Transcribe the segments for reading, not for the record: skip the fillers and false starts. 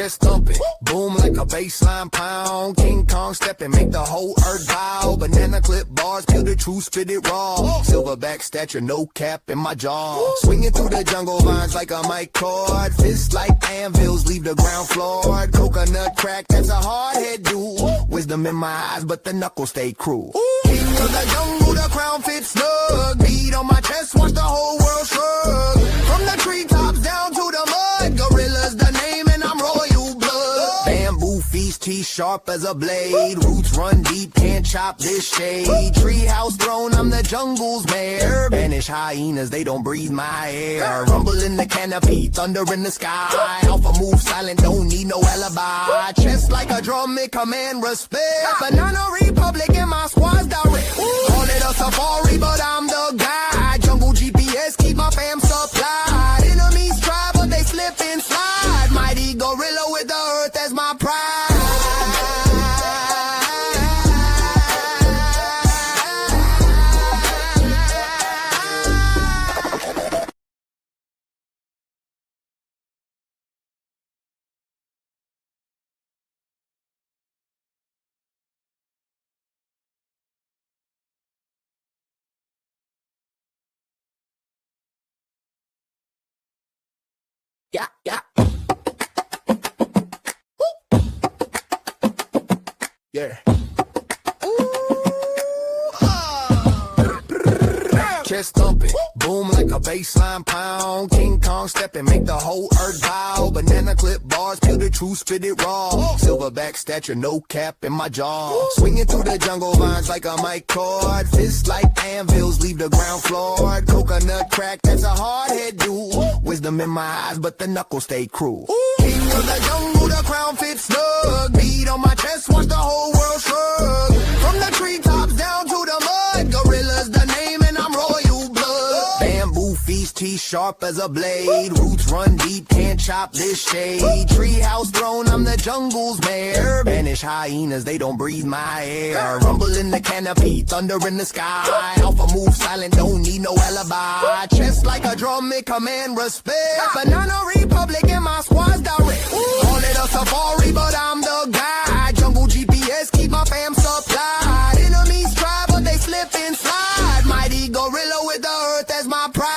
chest thumping, boom like a baseline pound. King Kong stepping, make the whole earth bow. Banana clip bars, peel the truth, spit it raw. Silverback stature, no cap in my jaw. Swinging through the jungle vines like a mic cord. Fists like anvils, leave the ground floored. Coconut crack, that's a hard head dude. Wisdom in my eyes, but the knuckles stay cruel. King of the jungle, the crown fits snug. Beat on my chest, watch the whole world shrug. From the treetops down to the mud, gorilla's the name and I'm royal blood. Bamboo feast, teeth sharp as a blade. Roots run deep, can't chop this shade. Treehouse throne, I'm the jungle's mayor. Banish hyenas, they don't breathe my air. Rumble in the canopy, thunder in the sky. Alpha move silent, don't need no alibi. Chest like a drum, it command respect. Banana Republic and my squad's direct. Call it a safari, but I'm the guy. Jungle GPS, keep my fam supplied. Enemies try, but they slip and slide. Mighty gorilla with the earth as my pride. Yeah, yeah. Yeah. Chest thumping, boom like a baseline pound. King Kong stepping, make the whole earth bow. Banana clip bars, peel the truth, spit it raw. Silverback stature, no cap in my jaw. Swinging through the jungle vines like a mic cord. Fists like anvils, leave the ground floored. Coconut crack, that's a hard head dude. Wisdom in my eyes, but the knuckles stay cruel. King of the jungle, the crown fits snug. Beat on my chest, watch the whole world shrug. From the treetops down to the mud, gorilla's the name and I'm royal blood. Bamboo feast, teeth sharp as a blade. Roots run deep, can't chop this shade. Treehouse throne, I'm the jungle's mayor. Banish hyenas, they don't breathe my air. Rumble in the canopy, thunder in the sky. Alpha move silent, don't need no alibi. Chest like a drum, it command respect. Banana Republic and my squad's direct. Call it a safari, but I'm the guy. Jungle GPS, keep my fam supplied. Enemies try, but they slip and slide. Mighty gorilla with the earth as my pride.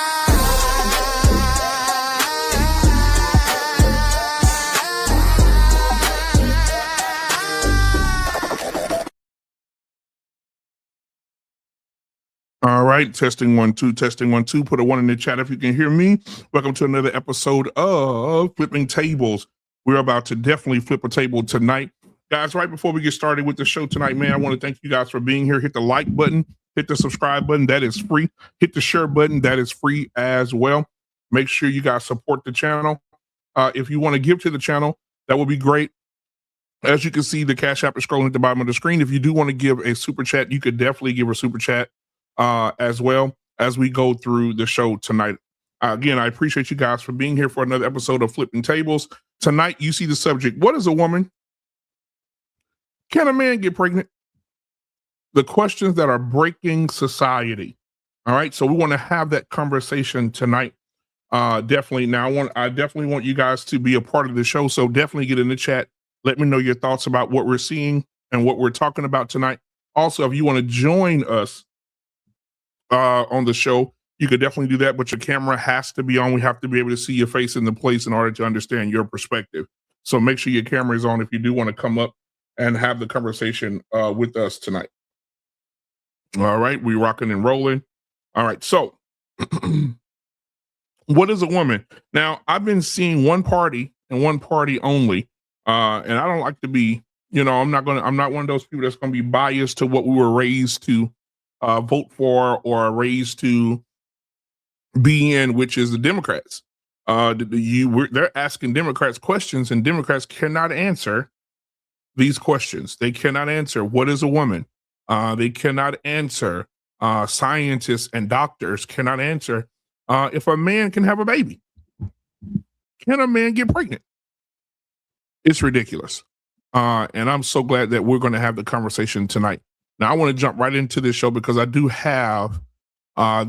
All right, testing 1 2, testing 1 2. Put a 1 in the chat if you can hear me. Welcome to another episode of Flipping Tables. We're about to definitely flip a table tonight. Guys, right before we get started with the show tonight, man, I want to thank you guys for being here. Hit the like button, hit the subscribe button, that is free. Hit the share button, that is free as well. Make sure you guys support the channel. If you want to give to the channel, that would be great. As you can see, the Cash App is scrolling at the bottom of the screen. If you do want to give a super chat, you could definitely give a super chat as well as we go through the show tonight. Again, I appreciate you guys for being here for another episode of Flipping Tables. Tonight, you see the subject, what is a woman? Can a man get pregnant? The questions that are breaking society. All right, so we want to have that conversation tonight. Definitely. Now, I definitely want you guys to be a part of the show, so definitely get in the chat. Let me know your thoughts about what we're seeing and what we're talking about tonight. Also, if you want to join us on the show, you could definitely do that, but your camera has to be on. We have to be able to see your face in the place in order to understand your perspective. So make sure your camera is on if you do want to come up and have the conversation with us tonight. All right, we rocking and rolling. All right, so what is a woman? Now, I've been seeing one party and one party only, and I don't like to be, I'm not one of those people that's going to be biased to what we were raised to vote for or raised to be in, which is the Democrats. They're asking Democrats questions, and Democrats cannot answer these questions. They cannot answer what is a woman. They cannot answer. Scientists and doctors cannot answer if a man can have a baby. Can a man get pregnant? It's ridiculous. And I'm so glad that we're going to have the conversation tonight. Now, I want to jump right into this show because I do have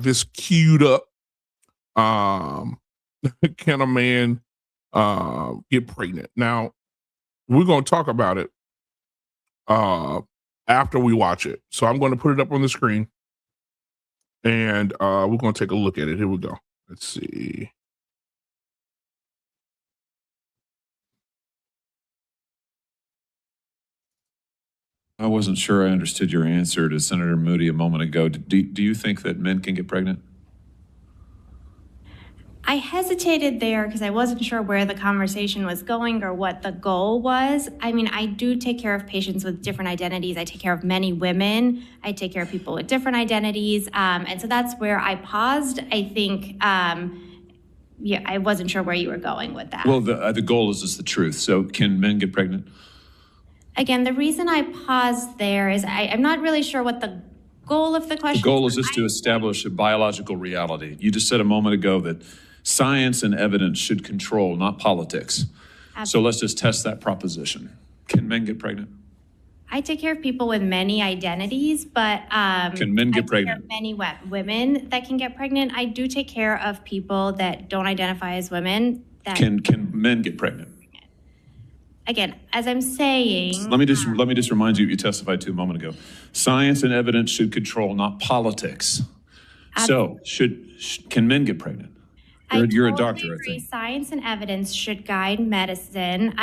this queued up. Can a man get pregnant? Now, We're going to talk about it after we watch it. So I'm going to put it up on the screen, and we're going to take a look at it. Here we go. Let's see. I wasn't sure I understood your answer to Senator Moody a moment ago. Do you think that men can get pregnant? I hesitated there because I wasn't sure where the conversation was going or what the goal was. I mean, I do take care of patients with different identities. I take care of many women. I take care of people with different identities. And so that's where I paused. I think, I wasn't sure where you were going with that. Well, the goal is just the truth. So can men get pregnant? Again, the reason I paused there is I'm not really sure what the goal of the question is. The goal is just to establish a biological reality. You just said a moment ago that science and evidence should control, not politics. Absolutely. So let's just test that proposition. Can men get pregnant? I take care of people with many identities, but can men get pregnant? I take care of many women that can get pregnant. I do take care of people that don't identify as women. Can men get pregnant? Again, as I'm saying, let me just remind you what you testified to a moment ago. Science and evidence should control, not politics. So can men get pregnant? You're a doctor, I think. Science and evidence should guide medicine.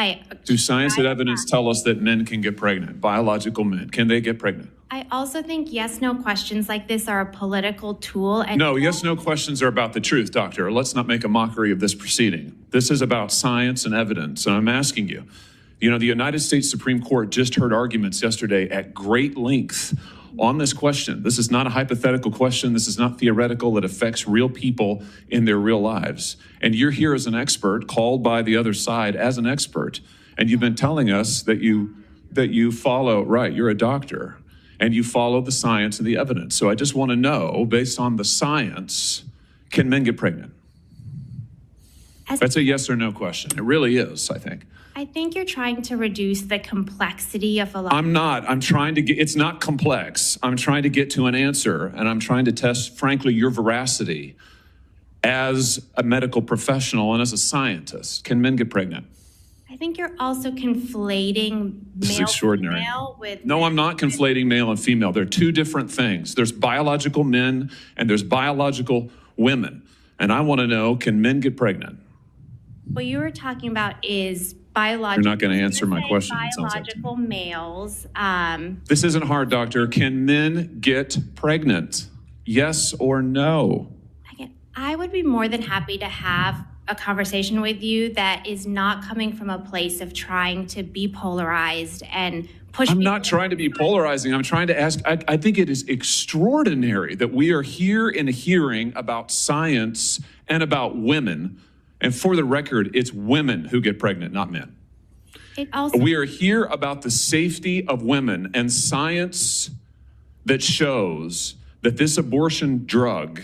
Do science and evidence tell us that men can get pregnant? Biological men, can they get pregnant? I also think yes/no questions like this are a political tool. And no, yes/no questions are about the truth, doctor. Let's not make a mockery of this proceeding. This is about science and evidence, and I'm asking you. You know, the United States Supreme Court just heard arguments yesterday at great length on this question. This is not a hypothetical question. This is not theoretical. It affects real people in their real lives. And you're here as an expert, called by the other side as an expert. And you've been telling us that you follow, right, you're a doctor, and you follow the science and the evidence. So I just want to know, based on the science, can men get pregnant? That's a yes or no question. It really is, I think. I think you're trying to reduce the complexity of a lot. I'm not. I'm trying to get, it's not complex. I'm trying to get to an answer, and I'm trying to test, frankly, your veracity as a medical professional and as a scientist. Can men get pregnant? I think you're also conflating male and female with... No, I'm not conflating male and female. They're two different things. There's biological men and there's biological women. And I want to know, can men get pregnant? What you were talking about is biological... You're not going to answer my question. Biological males. This isn't hard, doctor. Can men get pregnant? Yes or no? Again, I would be more than happy to have a conversation with you that is not coming from a place of trying to be polarized and push. I'm not trying to be polarizing. I'm trying to ask, I think it is extraordinary that we are here in a hearing about science and about women. And for the record, it's women who get pregnant, not men. We are here about the safety of women and science that shows that this abortion drug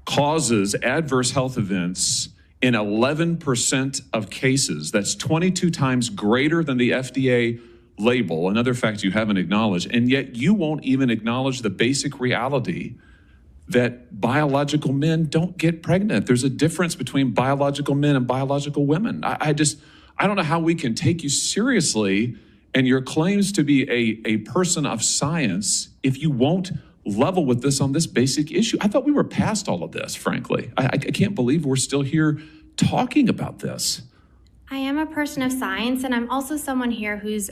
causes adverse health events in 11% of cases. That's 22 times greater than the FDA label, another fact you haven't acknowledged. And yet you won't even acknowledge the basic reality that biological men don't get pregnant. There's a difference between biological men and biological women. I don't know how we can take you seriously and your claims to be a person of science if you won't level with this on this basic issue. I thought we were past all of this, frankly. I can't believe we're still here talking about this. I am a person of science, and I'm also someone here who's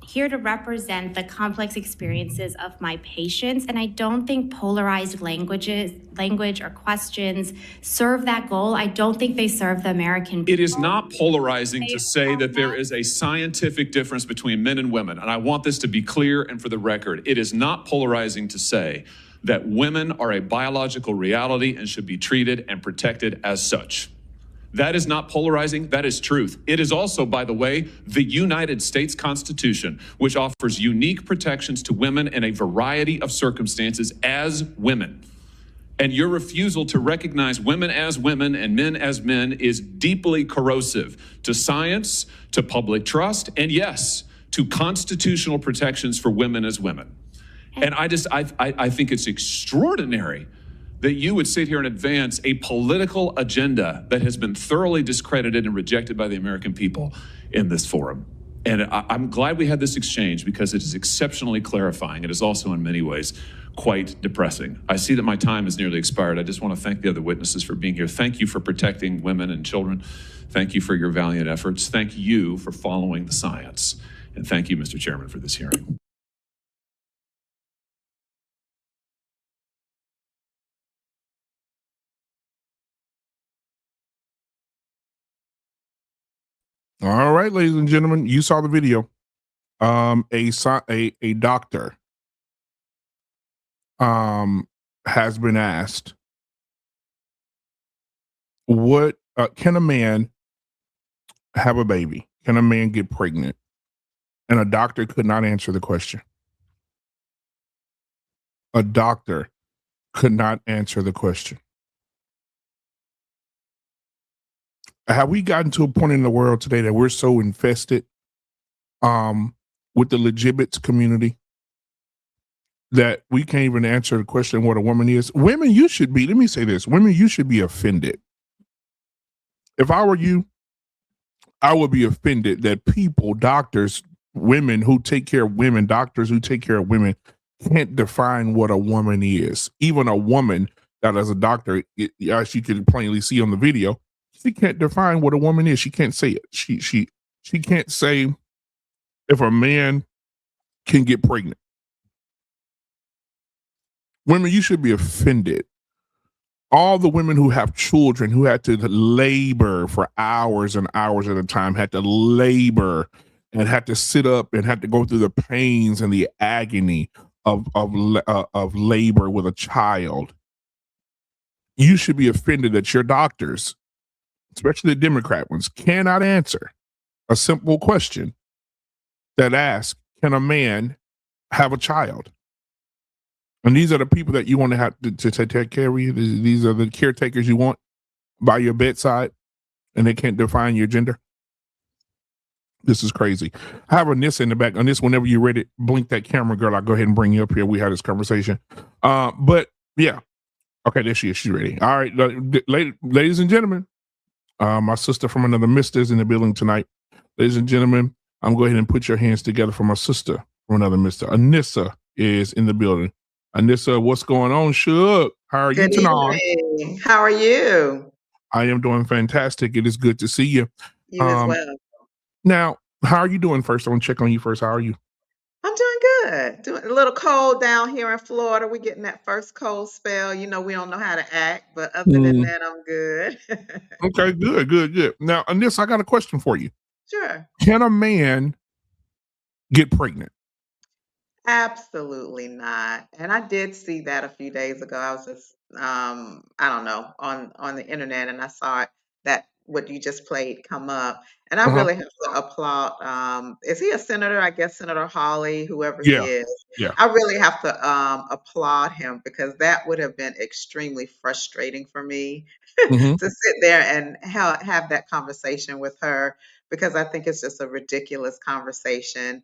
here to represent the complex experiences of my patients, and I don't think polarized language or questions serve that goal. I don't think they serve the American people. It is not polarizing to say that there is a scientific difference between men and women, and I want this to be clear and for the record. It is not polarizing to say that women are a biological reality and should be treated and protected as such. That is not polarizing, that is truth. It is also, by the way, the United States Constitution, which offers unique protections to women in a variety of circumstances as women. And your refusal to recognize women as women and men as men is deeply corrosive to science, to public trust, and yes, to constitutional protections for women as women. And I think it's extraordinary that you would sit here and advance a political agenda that has been thoroughly discredited and rejected by the American people in this forum. And I'm glad we had this exchange because it is exceptionally clarifying. It is also in many ways quite depressing. I see that my time has nearly expired. I just want to thank the other witnesses for being here. Thank you for protecting women and children. Thank you for your valiant efforts. Thank you for following the science. And thank you, Mr. Chairman, for this hearing. All right, ladies and gentlemen, you saw the video. A doctor has been asked, what can a man have a baby? Can a man get pregnant? And a doctor could not answer the question. A doctor could not answer the question. Have we gotten to a point in the world today that we're so infested with the legitimate community that we can't even answer the question what a woman is? Women, you should be, let me say this, women, you should be offended. If I were you, I would be offended that people, doctors, women who take care of women, doctors who take care of women can't define what a woman is. Even a woman that is a doctor, as you can plainly see on the video, she can't define what a woman is. She can't say it. She can't say if a man can get pregnant. Women, you should be offended. All the women who have children who had to labor for hours and hours at a time, had to labor and had to sit up and had to go through the pains and the agony of labor with a child. You should be offended that your doctors, especially the Democrat ones, cannot answer a simple question that asks, can a man have a child? And these are the people that you want to have to take care of you. These are the caretakers you want by your bedside, and they can't define your gender. This is crazy. I have Anissa in the back. On this, whenever you're ready, blink that camera, girl. I'll go ahead and bring you up here. We had this conversation. But yeah. Okay, there she is. She's ready. All right, ladies and gentlemen, my sister from another mister is in the building tonight. Ladies and gentlemen, I'm going to go ahead and put your hands together for my sister from another mister. Anissa is in the building. Anissa, what's going on, Shug? How are you tonight? Evening. How are you? I am doing fantastic. It is good to see you. You as well. Now, how are you doing first? I want to check on you first. How are you? I'm doing good. Doing a little cold down here in Florida. We're getting that first cold spell. You know, we don't know how to act, but other than that, I'm good. Okay, good. Now, Anissa, I got a question for you. Sure. Can a man get pregnant? Absolutely not. And I did see that a few days ago. I was just I don't know, on the internet, and I saw that what you just played come up. And I really have to applaud is he a senator? I guess Senator Hawley, whoever he Yeah. is. Yeah. I really have to applaud him because that would have been extremely frustrating for me Mhm. to sit there and have that conversation with her because I think it's just a ridiculous conversation.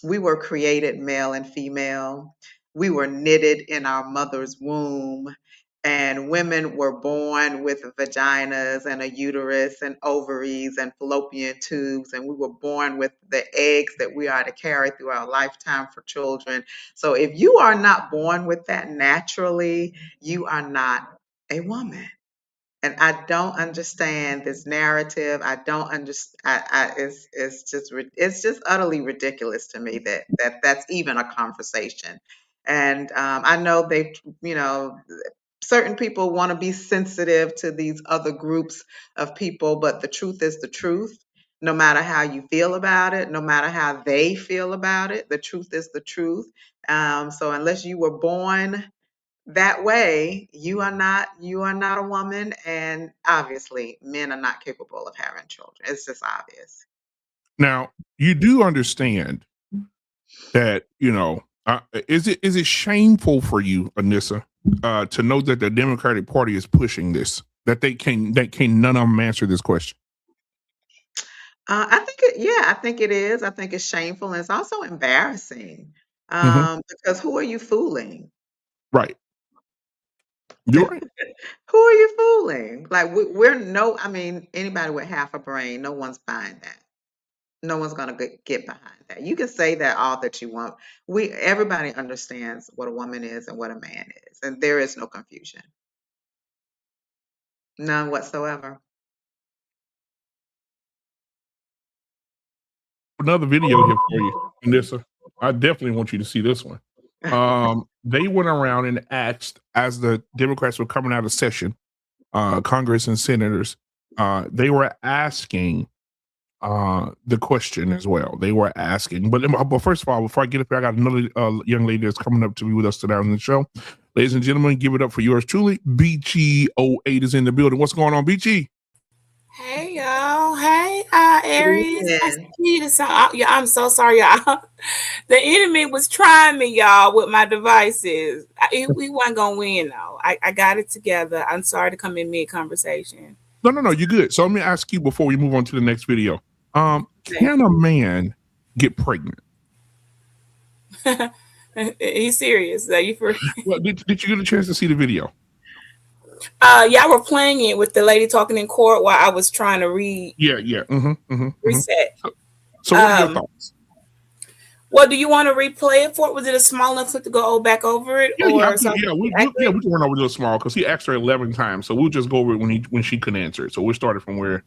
We were created male and female. We were knitted in our mother's womb, and women were born with vaginas and a uterus and ovaries and fallopian tubes, and we were born with the eggs that we are to carry through our lifetime for children. So if you are not born with that naturally, you are not a woman. And I don't understand this narrative. I don't understand. It's just utterly ridiculous to me that's even a conversation. And I know you know, certain people want to be sensitive to these other groups of people, but the truth is the truth. No matter how you feel about it, no matter how they feel about it, the truth is the truth. So unless you were born that way, you are not a woman, and obviously men are not capable of having children. It's just obvious. Now, you do understand that, is it shameful for you, Anissa, to know that the Democratic Party is pushing this, that none of them answer this question? I think it is. I think it's shameful, and it's also embarrassing. Mhm. Because who are you fooling? Right. You're right. Who are you fooling? Like we're no, I mean, anybody with half a brain, no one's buying that. No one's going to get behind that. You can say that all that you want. Everybody understands what a woman is and what a man is, and there is no confusion. None whatsoever. Another video here for you, Anissa. I definitely want you to see this one. They went around and asked, as the Democrats were coming out of session, Congress and senators, they were asking the question as well. They were asking, but first of all, before I get up here, I got another young lady that's coming up to be with us today on the show. Ladies and gentlemen, give it up for yours truly. BG08 is in the building. What's going on, BG? Hey y'all, hey Aries. Nice to meet you. I'm so sorry, y'all. The enemy was trying me, y'all, with my devices. We weren't gonna win though. I got it together. I'm sorry to come in mid-conversation. No, you're good. So let me ask you before we move on to the next video. Can a man get pregnant? He's serious. Are you for? Well, did you get a chance to see the video? Y'all were playing it with the lady talking in court while I was trying to read. Yeah. Reset. So what are your thoughts? Well, do you want to replay it for? Was it a small enough clip to go back over it? We can run over a little small because he asked her 11 times. So we'll just go over it when she couldn't answer it. So we started from where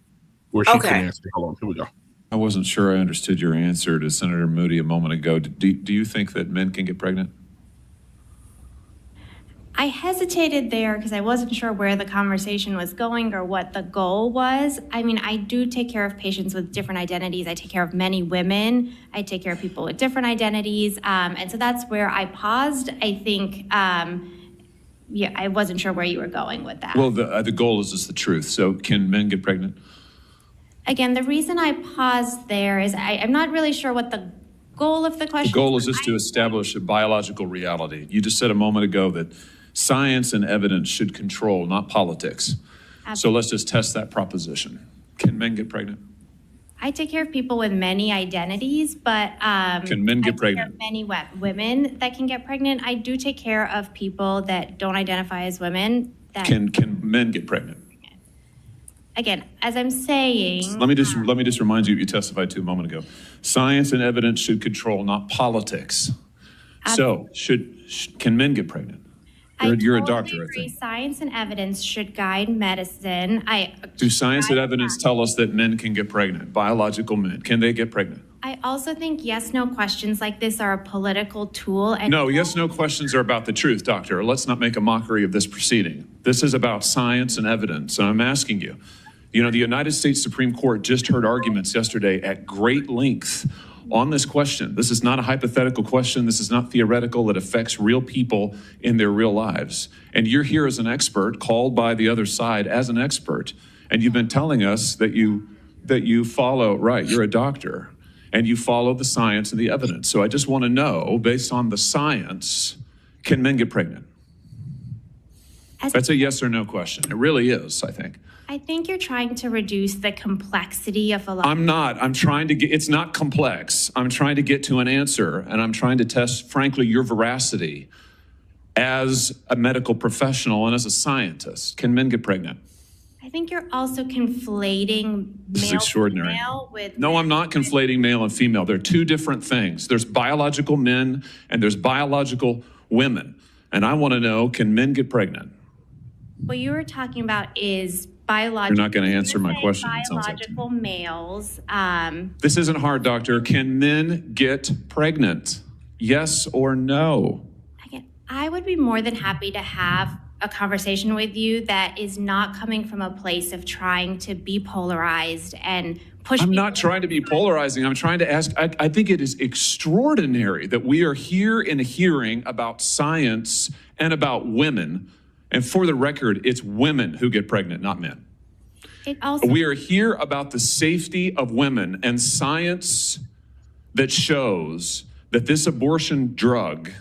she couldn't answer it. Hold on, here we go. I wasn't sure I understood your answer to Senator Moody a moment ago. Do you think that men can get pregnant? I hesitated there because I wasn't sure where the conversation was going or what the goal was. I mean, I do take care of patients with different identities. I take care of many women. I take care of people with different identities. And so that's where I paused. I think, I wasn't sure where you were going with that. Well, the goal is just the truth. So can men get pregnant? Again, the reason I paused there is I'm not really sure what the goal of the question is. The goal is just to establish a biological reality. You just said a moment ago that science and evidence should control, not politics. Absolutely. So let's just test that proposition. Can men get pregnant? I take care of people with many identities, but can men get pregnant? Many women that can get pregnant. I do take care of people that don't identify as women. Can men get pregnant? Again, as I'm saying, let me just remind you what you testified to a moment ago. Science and evidence should control, not politics. So can men get pregnant? You're a doctor, I think. Science and evidence should guide medicine. Do science and evidence tell us that men can get pregnant? Biological men, can they get pregnant? I also think yes/no questions like this are a political tool. And no, yes/no questions are about the truth, doctor. Let's not make a mockery of this proceeding. This is about science and evidence, and I'm asking you. You know, the United States Supreme Court just heard arguments yesterday at great length on this question. This is not a hypothetical question. This is not theoretical. It affects real people in their real lives. And you're here as an expert, called by the other side as an expert. And you've been telling us that you follow, right, you're a doctor, and you follow the science and the evidence. So I just want to know, based on the science, can men get pregnant? That's a yes or no question. It really is, I think. I think you're trying to reduce the complexity of a lot. I'm not. I'm trying to get, it's not complex. I'm trying to get to an answer, and I'm trying to test, frankly, your veracity as a medical professional and as a scientist. Can men get pregnant? I think you're also conflating male and female with... No, I'm not conflating male and female. They're two different things. There's biological men and there's biological women. And I want to know, can men get pregnant? What you were talking about is biological... You're not going to answer my question. Biological males. This isn't hard, doctor. Can men get pregnant? Yes or no? Again, I would be more than happy to have a conversation with you that is not coming from a place of trying to be polarized and push. I'm not trying to be polarizing. I'm trying to ask, I think it is extraordinary that we are here in a hearing about science and about women. And for the record, it's women who get pregnant, not men. We are here about the safety of women and science that shows that this abortion drug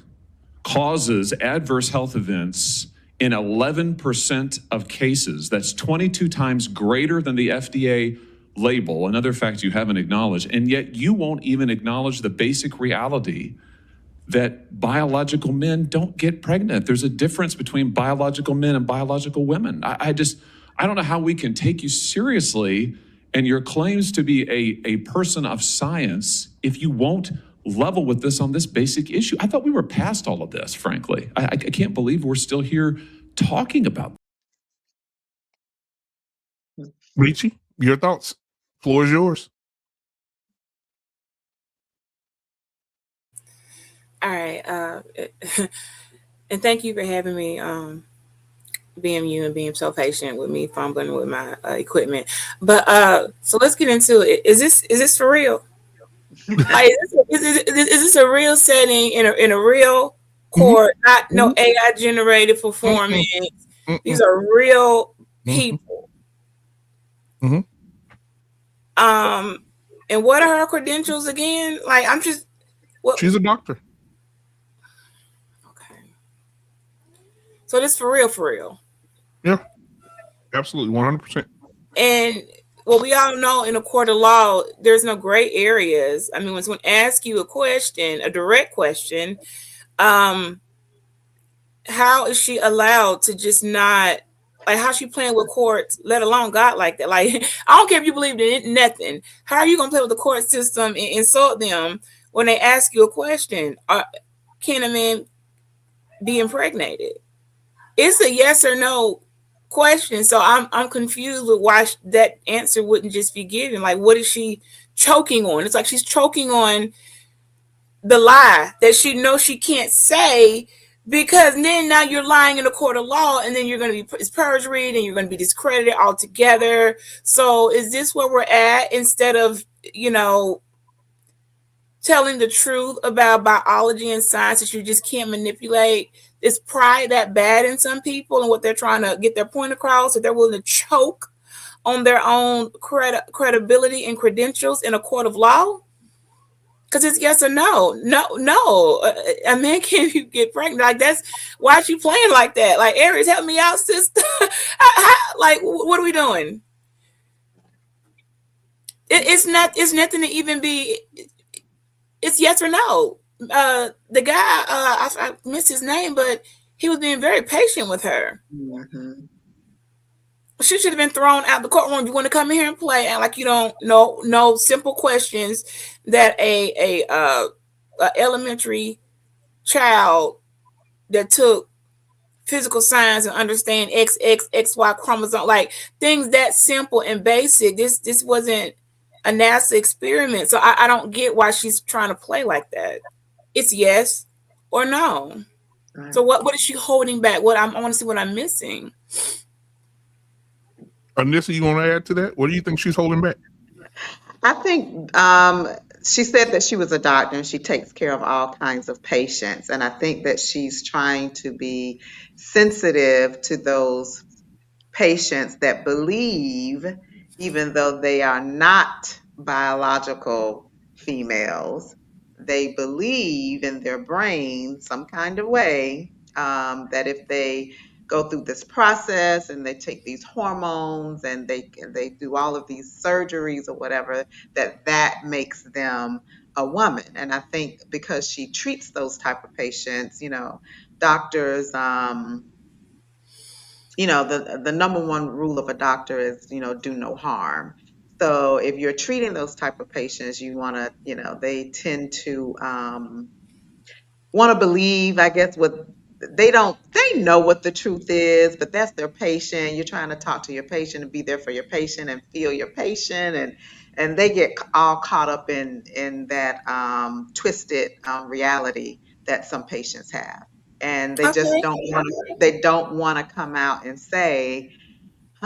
causes adverse health events in 11% of cases. That's 22 times greater than the FDA label, another fact you haven't acknowledged. And yet you won't even acknowledge the basic reality that biological men don't get pregnant. There's a difference between biological men and biological women. I don't know how we can take you seriously and your claims to be a person of science if you won't level with this on this basic issue? I thought we were past all of this, frankly. I can't believe we're still here talking about this. Richie, your thoughts? Floor is yours. All right. And thank you for having me, BMU, and being so patient with me fumbling with my equipment. But so let's get into it. Is this for real? Like, is this a real setting in a real court? Not no AI generated performance. These are real people. And what are her credentials again? Like, I'm just. She's a doctor. Okay. So this for real. Yeah, absolutely, 100%. And well, we all know in a court of law, there's no gray areas. I mean, when someone asks you a question, a direct question, how is she allowed to just not, like, how's she playing with courts, let alone God like that? Like, I don't care if you believe in nothing. How are you going to play with the court system and insult them when they ask you a question? Can a man be impregnated? It's a yes or no question. So I'm confused with why that answer wouldn't just be given. Like, what is she choking on? It's like she's choking on the lie that she knows she can't say, because then now you're lying in a court of law, and then you're going to be, it's perjury, and you're going to be discredited altogether. So is this where we're at, instead of, telling the truth about biology and science that you just can't manipulate? Is pride that bad in some people, and what they're trying to get their point across, that they're willing to choke on their own credibility and credentials in a court of law? Because it's yes or no. No. A man can't get pregnant. Like, that's why is she playing like that? Like, Aries, help me out, sister. Like, what are we doing? It's nothing to even be. It's yes or no. The guy, I missed his name, but he was being very patient with her. Mm-hmm. She should have been thrown out the courtroom. You want to come in here and play, and like you don't know no simple questions that a elementary child that took physical science and understand XY chromosome, like things that simple and basic. This wasn't a NASA experiment, so I don't get why she's trying to play like that. It's yes or no. Right. So what is she holding back? I want to see what I'm missing. Anissa, you want to add to that? What do you think she's holding back? I think she said that she was a doctor and she takes care of all kinds of patients. And I think that she's trying to be sensitive to those patients that believe, even though they are not biological females, they believe in their brain some kind of way that if they go through this process and they take these hormones and they do all of these surgeries or whatever, that makes them a woman. And I think because she treats those type of patients, doctors, the number one rule of a doctor is, do no harm. So if you're treating those type of patients, you want to, they tend to want to believe, I guess, what they know what the truth is, but that's their patient. You're trying to talk to your patient and be there for your patient and feel your patient, and they get all caught up in that twisted reality that some patients have, and they just don't want to come out and say,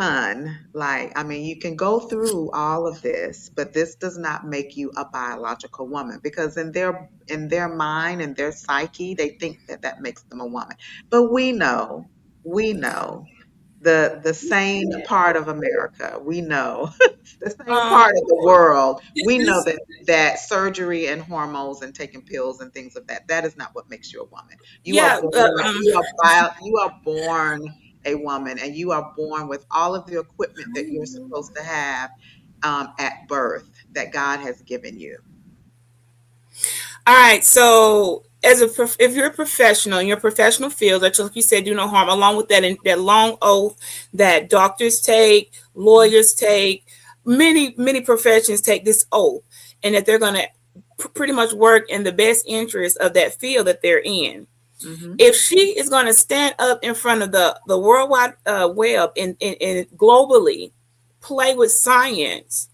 you can go through all of this, but this does not make you a biological woman, because in their mind and their psyche, they think that makes them a woman. But we know the sane part of America. We know the same part of the world. We know that surgery and hormones and taking pills and things of that is not what makes you a woman. You are born a woman, and you are born with all of the equipment that you're supposed to have at birth that God has given you. All right, so if you're a professional in your professional field, like you said, do no harm, along with that long oath that doctors take, lawyers take, many professions take this oath, and that they're going to pretty much work in the best interest of that field that they're in. Mm-hmm. If she is going to stand up in front of the World Wide Web and globally play with science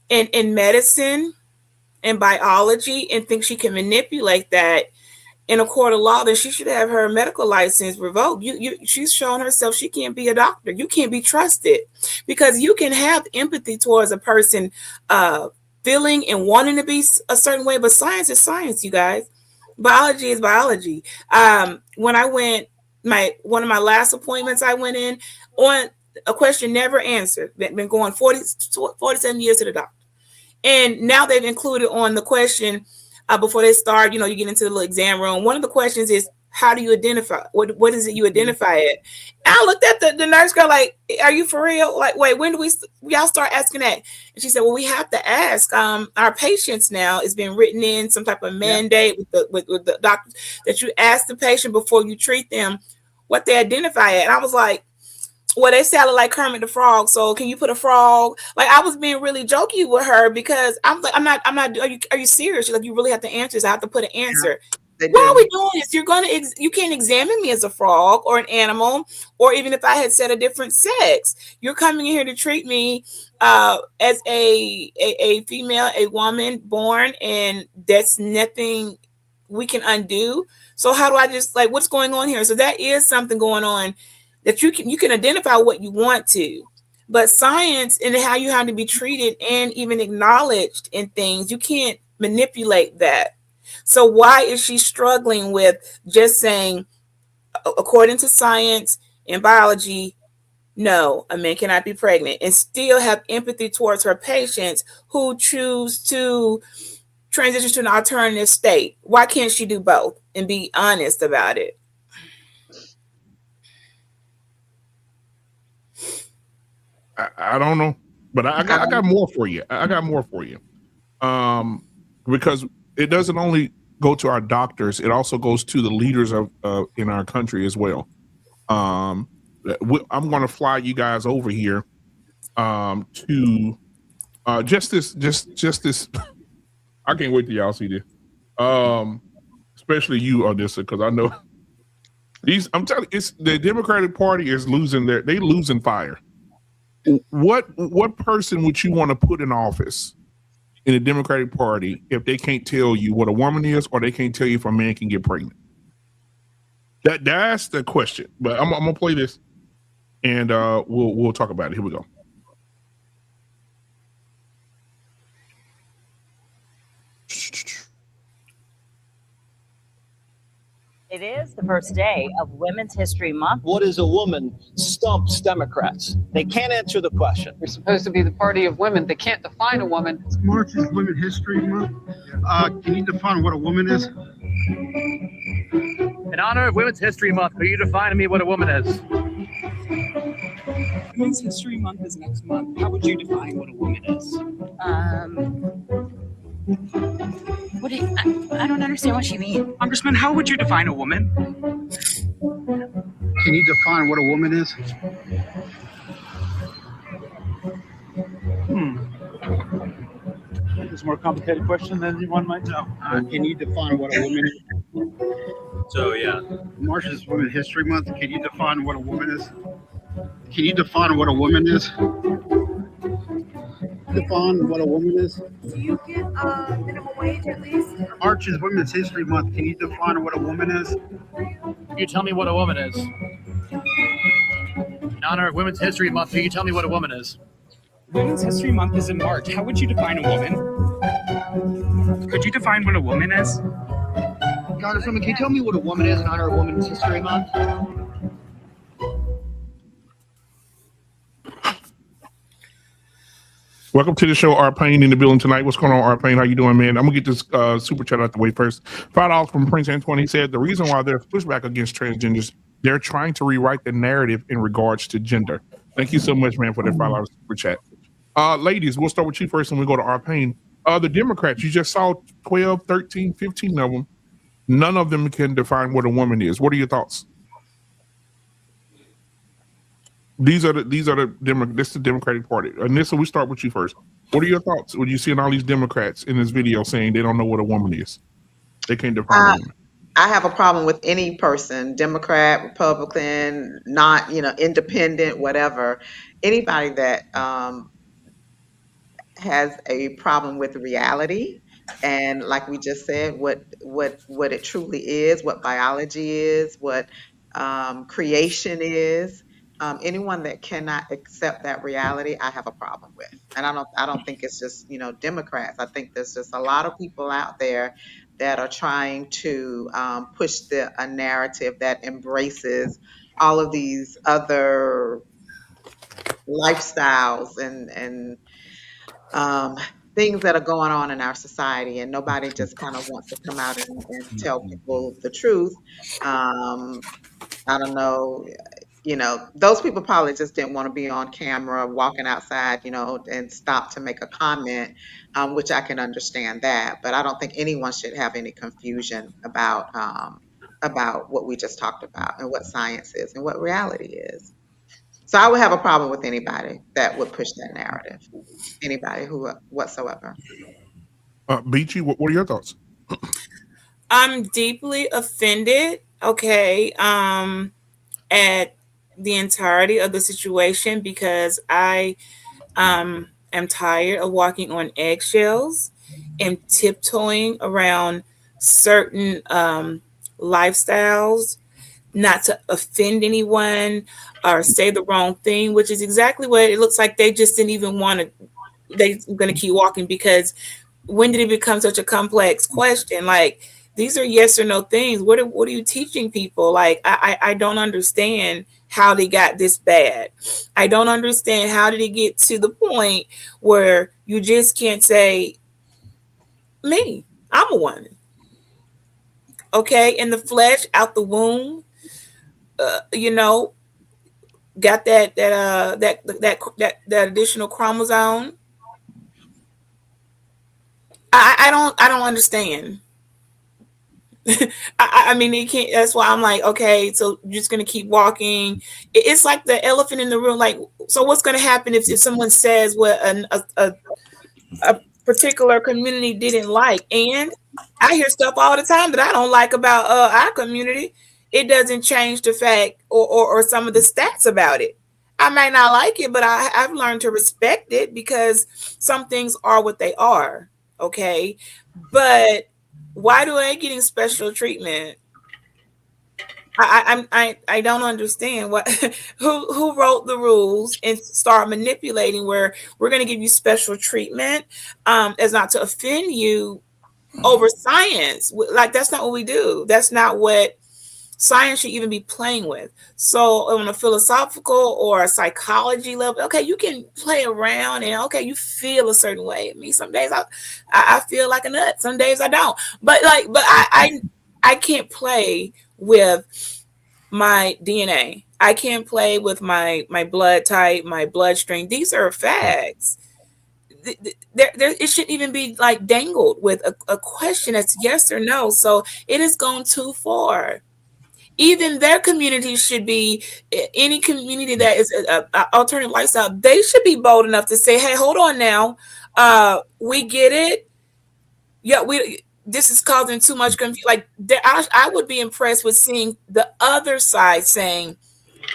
and medicine and biology and think she can manipulate that in a court of law, then she should have her medical license revoked. She's shown herself she can't be a doctor. You can't be trusted, because you can have empathy towards a person feeling and wanting to be a certain way, but science is science, you guys. Biology is biology. When I went, one of my last appointments I went in on a question never answered. Been going 47 years to the doctor. And now they've included on the question before they start, you get into the little exam room. One of the questions is, how do you identify? What is it you identify it? And I looked at the nurse girl like, are you for real? Like, wait, when do y'all start asking that? And she said, well, we have to ask our patients now. It's been written in some type of mandate with the doctors that you ask the patient before you treat them what they identify it. And I was like, well, they sounded like Kermit the Frog. So can you put a frog? Like, I was being really jokey with her, because I'm like, I'm not. Are you serious? She's like, you really have to answer this. I have to put an answer. Why are we doing this? You can't examine me as a frog or an animal, or even if I had said a different sex. You're coming in here to treat me as a female, a woman born, and that's nothing we can undo. So how do I just, like, what's going on here? So that is something going on, that you can identify what you want to, but science and how you have to be treated and even acknowledged in things, you can't manipulate that. So why is she struggling with just saying, according to science and biology, no, a man cannot be pregnant, and still have empathy towards her patients who choose to transition to an alternative state? Why can't she do both and be honest about it? I don't know, but I got more for you. I got more for you. Because it doesn't only go to our doctors; it also goes to the leaders of in our country as well. I'm going to fly you guys over here to just this. I can't wait till y'all see this. Especially you, Odessa, because I know these. I'm telling you, the Democratic Party is losing fire. What person would you want to put in office in the Democratic Party if they can't tell you what a woman is, or they can't tell you if a man can get pregnant? That's the question. But I'm gonna play this, and we'll talk about it. Here we go. It is the first day of Women's History Month. What is a woman stumps Democrats. They can't answer the question. We're supposed to be the party of women. They can't define a woman. March is Women's History Month. Can you define what a woman is? In honor of Women's History Month, will you define to me what a woman is? Women's History Month is next month. How would you define what a woman is? I don't understand what you mean. Congressman, how would you define a woman? Can you define what a woman is? It's a more complicated question than one might know. Can you define what a woman is? So, yeah. March is Women's History Month. Can you define what a woman is? Can you define what a woman is? Define what a woman is? Do you get minimum wage at least? March is Women's History Month. Can you define what a woman is? Can you tell me what a woman is? In honor of Women's History Month, can you tell me what a woman is? Women's History Month is in March. How would you define a woman? Could you define what a woman is? Congresswoman, can you tell me what a woman is in honor of Women's History Month? Welcome to the show, Art Payne in the building tonight. What's going on, Art Payne? How you doing, man? I'm gonna get this super chat out the way first. $5 from Prince Antoine. He said the reason why there's pushback against transgenders, they're trying to rewrite the narrative in regards to gender. Thank you so much, man, for that $5 super chat. Ladies, we'll start with you first and we go to Art Payne. The Democrats, you just saw 12, 13, 15 of them. None of them can define what a woman is. What are your thoughts? This is the Democratic Party. Anissa, we start with you first. What are your thoughts when you seeing all these Democrats in this video saying they don't know what a woman is? They can't define a woman. I have a problem with any person, Democrat, Republican, not, independent, whatever. Anybody that has a problem with reality and, like we just said, what it truly is, what biology is, what creation is. Anyone that cannot accept that reality, I have a problem with. And I don't think it's just, Democrats. I think there's just a lot of people out there that are trying to push a narrative that embraces all of these other lifestyles and things that are going on in our society, and nobody just kind of wants to come out and tell people the truth. I don't know, those people probably just didn't want to be on camera walking outside, and stop to make a comment, which I can understand that. But I don't think anyone should have any confusion about what we just talked about and what science is and what reality is. So I would have a problem with anybody that would push that narrative. Anybody who whatsoever. Beachy, what are your thoughts? I'm deeply offended, at the entirety of the situation, because I am tired of walking on eggshells and tiptoeing around certain lifestyles, not to offend anyone or say the wrong thing, which is exactly what it looks like. They just didn't even want to. They're going to keep walking, because when did it become such a complex question? Like, these are yes or no things. What are you teaching people? Like, I don't understand how they got this bad. I don't understand how did it get to the point where you just can't say, me, I'm a woman. Okay, in the flesh, out the womb, got that additional chromosome. I don't understand. I mean, it can't. That's why I'm like, okay, so you're just gonna keep walking. It's like the elephant in the room. Like, so what's gonna happen if someone says what a particular community didn't like? And I hear stuff all the time that I don't like about our community. It doesn't change the fact or some of the stats about it. I might not like it, but I've learned to respect it, because some things are what they are. Okay, but why do they getting special treatment? I don't understand what who wrote the rules and start manipulating where we're going to give you special treatment as not to offend you over science. Like, that's not what we do. That's not what science should even be playing with. So on a philosophical or a psychology level, okay, you can play around and okay, you feel a certain way. I mean, some days I feel like a nut, some days I don't. But I can't play with my DNA. I can't play with my blood type, my bloodstream. These are facts. It shouldn't even be like dangled with a question that's yes or no. So it has gone too far. Even their community should be, any community that is an alternative lifestyle, they should be bold enough to say, hey, hold on now. We get it. Yeah, this is causing too much confusion. Like, I would be impressed with seeing the other side saying,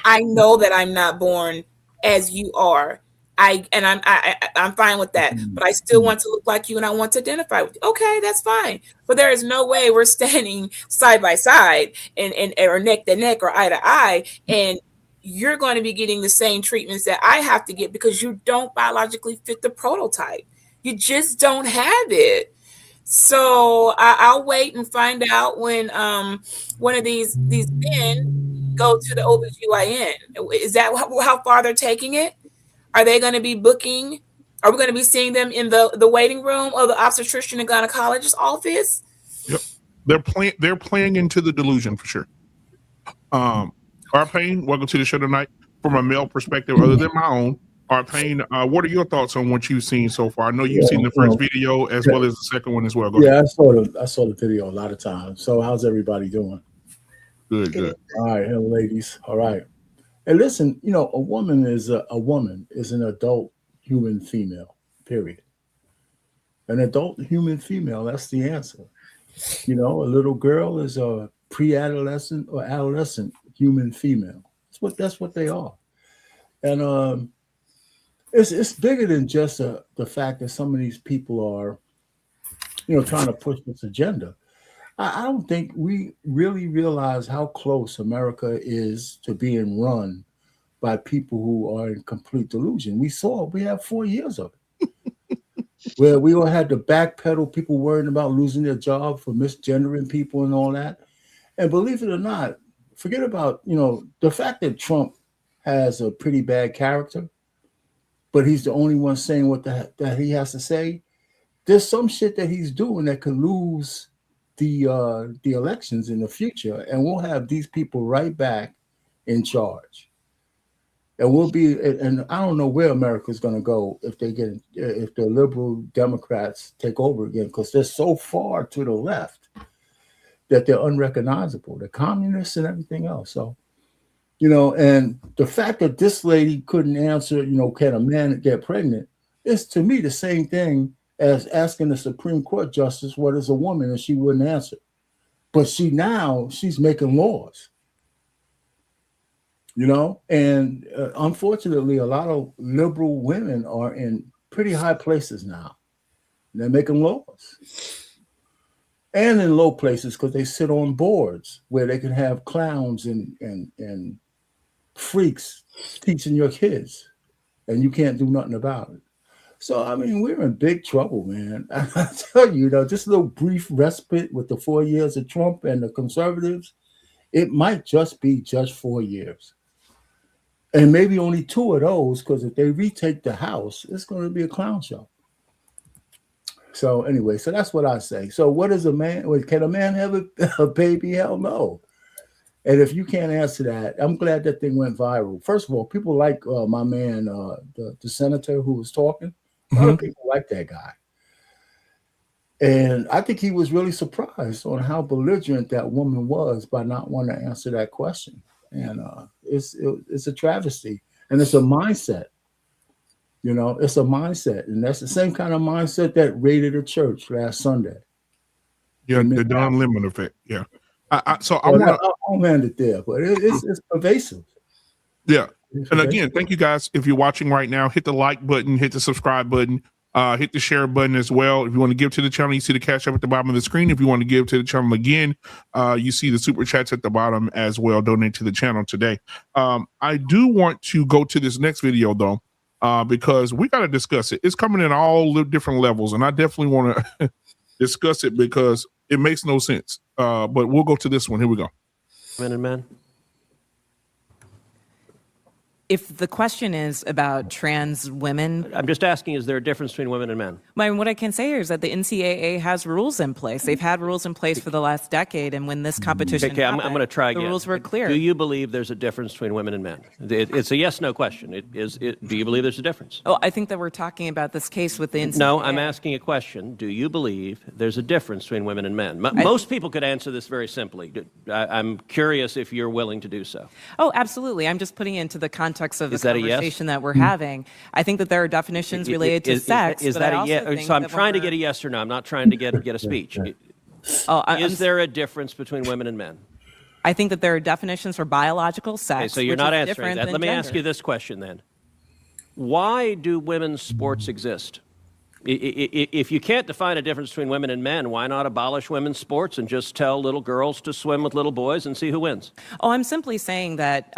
I know that I'm not born as you are. I'm fine with that, but I still want to look like you and I want to identify with you. Okay, that's fine. But there is no way we're standing side by side and or neck to neck or eye to eye, and you're going to be getting the same treatments that I have to get because you don't biologically fit the prototype. You just don't have it. So I'll wait and find out when one of these men go to the OBGYN. Is that how far they're taking it? Are they going to be booking? Are we going to be seeing them in the waiting room of the obstetrician and gynecologist office? Yep, they're playing into the delusion for sure. Arpane, welcome to the show tonight. From a male perspective, other than my own, Arpane, what are your thoughts on what you've seen so far? I know you've seen the first video as well as the second one as well. Go ahead. I saw the video a lot of times. So how's everybody doing? Good. All right, hello, ladies. All right. And listen, a woman is a woman is an adult human female, period. An adult human female, that's the answer. A little girl is a pre-adolescent or adolescent human female. That's what they are. And it's bigger than just the fact that some of these people are, trying to push this agenda. I don't think we really realize how close America is to being run by people who are in complete delusion. We have 4 years of it, where we all had to backpedal, people worrying about losing their job for misgendering people and all that. And believe it or not, forget about, the fact that Trump has a pretty bad character, but he's the only one saying what that he has to say. There's some shit that he's doing that could lose the elections in the future, and we'll have these people right back in charge. And and I don't know where America's going to go if the liberal Democrats take over again, because they're so far to the left that they're unrecognizable. They're communists and everything else. So, and the fact that this lady couldn't answer, can a man get pregnant, is to me the same thing as asking the Supreme Court justice what is a woman, and she wouldn't answer. But she's making laws. And unfortunately, a lot of liberal women are in pretty high places now. They're making laws. And in low places, because they sit on boards where they can have clowns and freaks teaching your kids, and you can't do nothing about it. So, we're in big trouble, man. I tell you, just a little brief respite with the 4 years of Trump and the conservatives, it might just be just 4 years. And maybe only 2 of those, because if they retake the House, it's going to be a clown show. So anyway, so that's what I say. So what is a man? Can a man have a baby? Hell no. And if you can't answer that, I'm glad that thing went viral. First of all, people like my man, the senator who was talking. A lot of people like that guy. And I think he was really surprised on how belligerent that woman was by not wanting to answer that question. And it's a travesty. And it's a mindset. It's a mindset. And that's the same kind of mindset that raided a church last Sunday. Yeah, the Don Lemon effect. Yeah. I'll land it there, but it's pervasive. Yeah. And again, thank you guys. If you're watching right now, hit the like button, hit the subscribe button, hit the share button as well. If you want to give to the channel, you see the cash up at the bottom of the screen. If you want to give to the channel again, you see the super chats at the bottom as well. Donate to the channel today. I do want to go to this next video though, because we got to discuss it. It's coming in all different levels, and I definitely want to discuss it because it makes no sense. But we'll go to this one. Here we go. Men and men. If the question is about trans women, I'm just asking, is there a difference between women and men? What I can say here is that the NCAA has rules in place. They've had rules in place for the last decade, and when this competition happened, I'm going to try again. The rules were clear. Do you believe there's a difference between women and men? It's a yes/no question. Do you believe there's a difference? Oh, I think that we're talking about this case with the NCAA. No, I'm asking a question. Do you believe there's a difference between women and men? Most people could answer this very simply. I'm curious if you're willing to do so. Oh, absolutely. I'm just putting it into the context of the conversation that we're Mm-hmm. having. I think that there are definitions related to sex. Is that a yes? So I'm trying to get a yes or no. I'm not trying to get a speech. Is there a difference between women and men? I think that there are definitions for biological sex. Okay, so you're not answering that. Let me ask you this question then. Why do women's sports exist? If you can't define a difference between women and men, why not abolish women's sports and just tell little girls to swim with little boys and see who wins? Oh, I'm simply saying that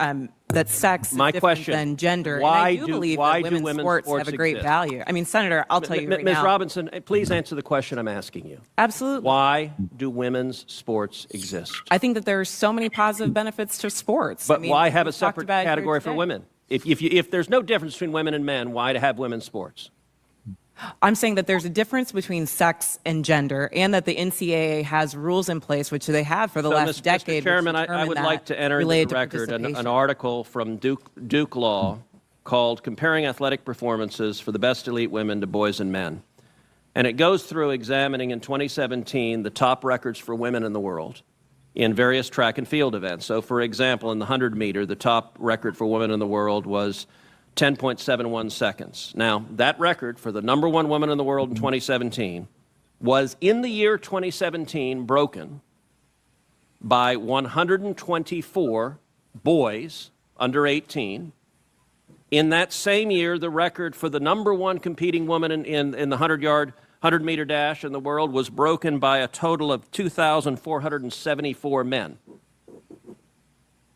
that sex is different than gender. Why and I do believe that women's sports have a great value. I mean, Senator, I'll tell you right now. Ms. Robinson, please answer the question I'm asking you. Absolutely. Why do women's sports exist? I think that there are so many positive benefits to sports. But why have a separate category for women? If there's no difference between women and men, why to have women's sports? I'm saying that there's a difference between sex and gender, and that the NCAA has rules in place, which they have for the last decade. Mr. Chairman, I would like to enter into the record an article from Duke Law called Comparing Athletic Performances for the Best Elite Women to Boys and Men. And it goes through examining in 2017 the top records for women in the world. in various track and field events. So, for example, in the 100 meter, the top record for women in the world was 10.71 seconds. Now, that record for the number one woman in the world in 2017 was, in the year 2017, broken by 124 boys under 18. In that same year, the record for the number one competing woman in the 100-meter dash in the world was broken by a total of 2,474 men.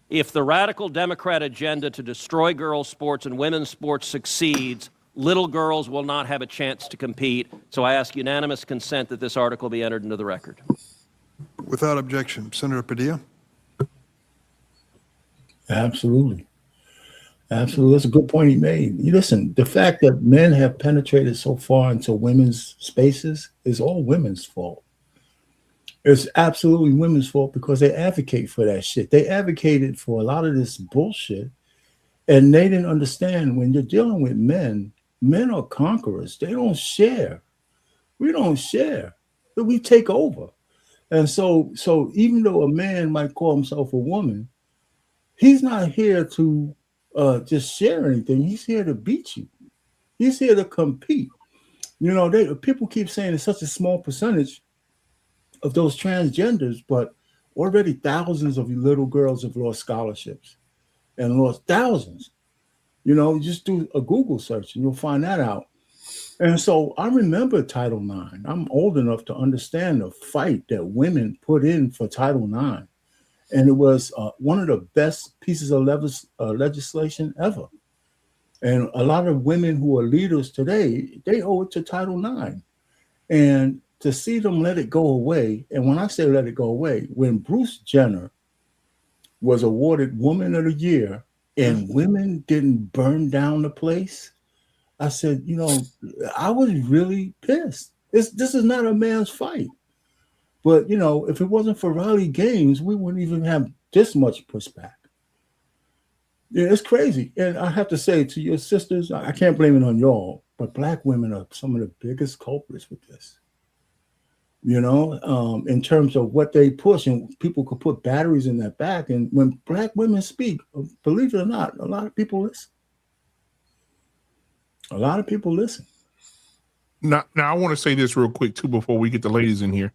If the radical Democrat agenda to destroy girls' sports and women's sports succeeds, little girls will not have a chance to compete. So I ask unanimous consent that this article be entered into the record. Without objection. Senator Padilla? Absolutely. Absolutely. That's a good point he made. You listen, the fact that men have penetrated so far into women's spaces is all women's fault. It's absolutely women's fault because they advocate for that shit. They advocated for a lot of this bullshit, and they didn't understand when you're dealing with men, men are conquerors. They don't share. We don't share, but we take over. And so even though a man might call himself a woman, he's not here to just share anything. He's here to beat you. He's here to compete. You know, people keep saying it's such a small percentage of those transgenders, but already thousands of little girls have lost scholarships and lost thousands. You know, just do a Google search and you'll find that out. And so I remember Title IX. I'm old enough to understand the fight that women put in for Title IX. And it was one of the best pieces of legislation ever. And a lot of women who are leaders today, they owe it to Title IX. And to see them let it go away, and when I say let it go away, when Bruce Jenner was awarded Woman of the Year and women didn't burn down the place, I said, you know, I was really pissed. This is not a man's fight. But, you know, if it wasn't for Riley Gaines, we wouldn't even have this much pushback. Yeah, it's crazy. And I have to say to your sisters, I can't blame it on y'all, but Black women are some of the biggest culprits with this. You know, in terms of what they push, and people could put batteries in their back. And when Black women speak, believe it or not, a lot of people listen. A lot of people listen. Now I want to say this real quick too before we get the ladies in here.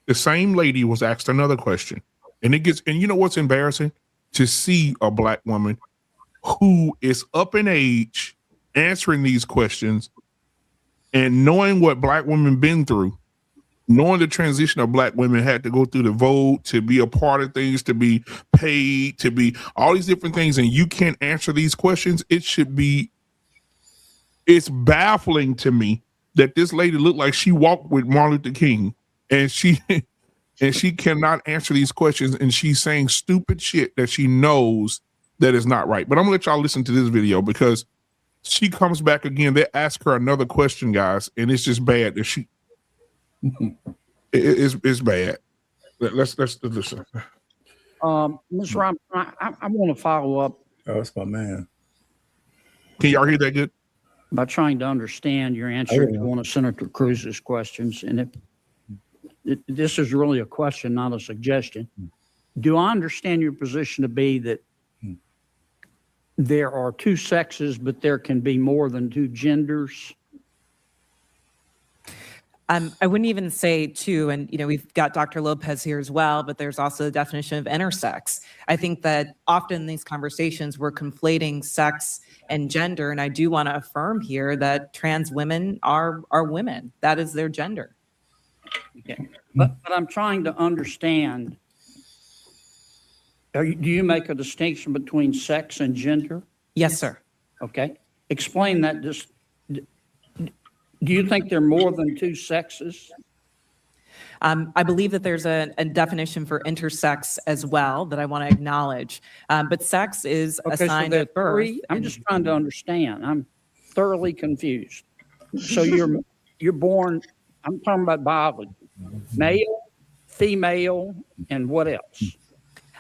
The same lady was asked another question, and you know what's embarrassing? To see a Black woman who is up in age answering these questions and knowing what Black women been through, knowing the transition of Black women had to go through the vote, to be a part of things, to be paid, to be all these different things, and you can't answer these questions. It's baffling to me that this lady looked like she walked with Martin Luther King, and she cannot answer these questions, and she's saying stupid shit that she knows that is not right. But I'm gonna let y'all listen to this video because she comes back again. They ask her another question, guys, and it's just bad that she it's bad. Let's listen. Ms. Robinson, I want to follow up. Oh, that's my man. Can y'all hear that good? By trying to understand your answer to one of Senator Cruz's questions. And this is really a question, not a suggestion. Do I understand your position to be that there are two sexes, but there can be more than two genders? I wouldn't even say two, and you know, we've got Dr. Lopez here as well, but there's also the definition of intersex. I think that often in these conversations we're conflating sex and gender, and I do want to affirm here that trans women are women. That is their gender. Okay, but I'm trying to understand. Do you make a distinction between sex and gender? Yes, sir. Okay, explain that. Just. Do you think there are more than two sexes? I believe that there's a definition for intersex as well that I want to acknowledge. But sex is assigned at birth. I'm just trying to understand. I'm thoroughly confused. So you're born, I'm talking about biology, male, female, and what else?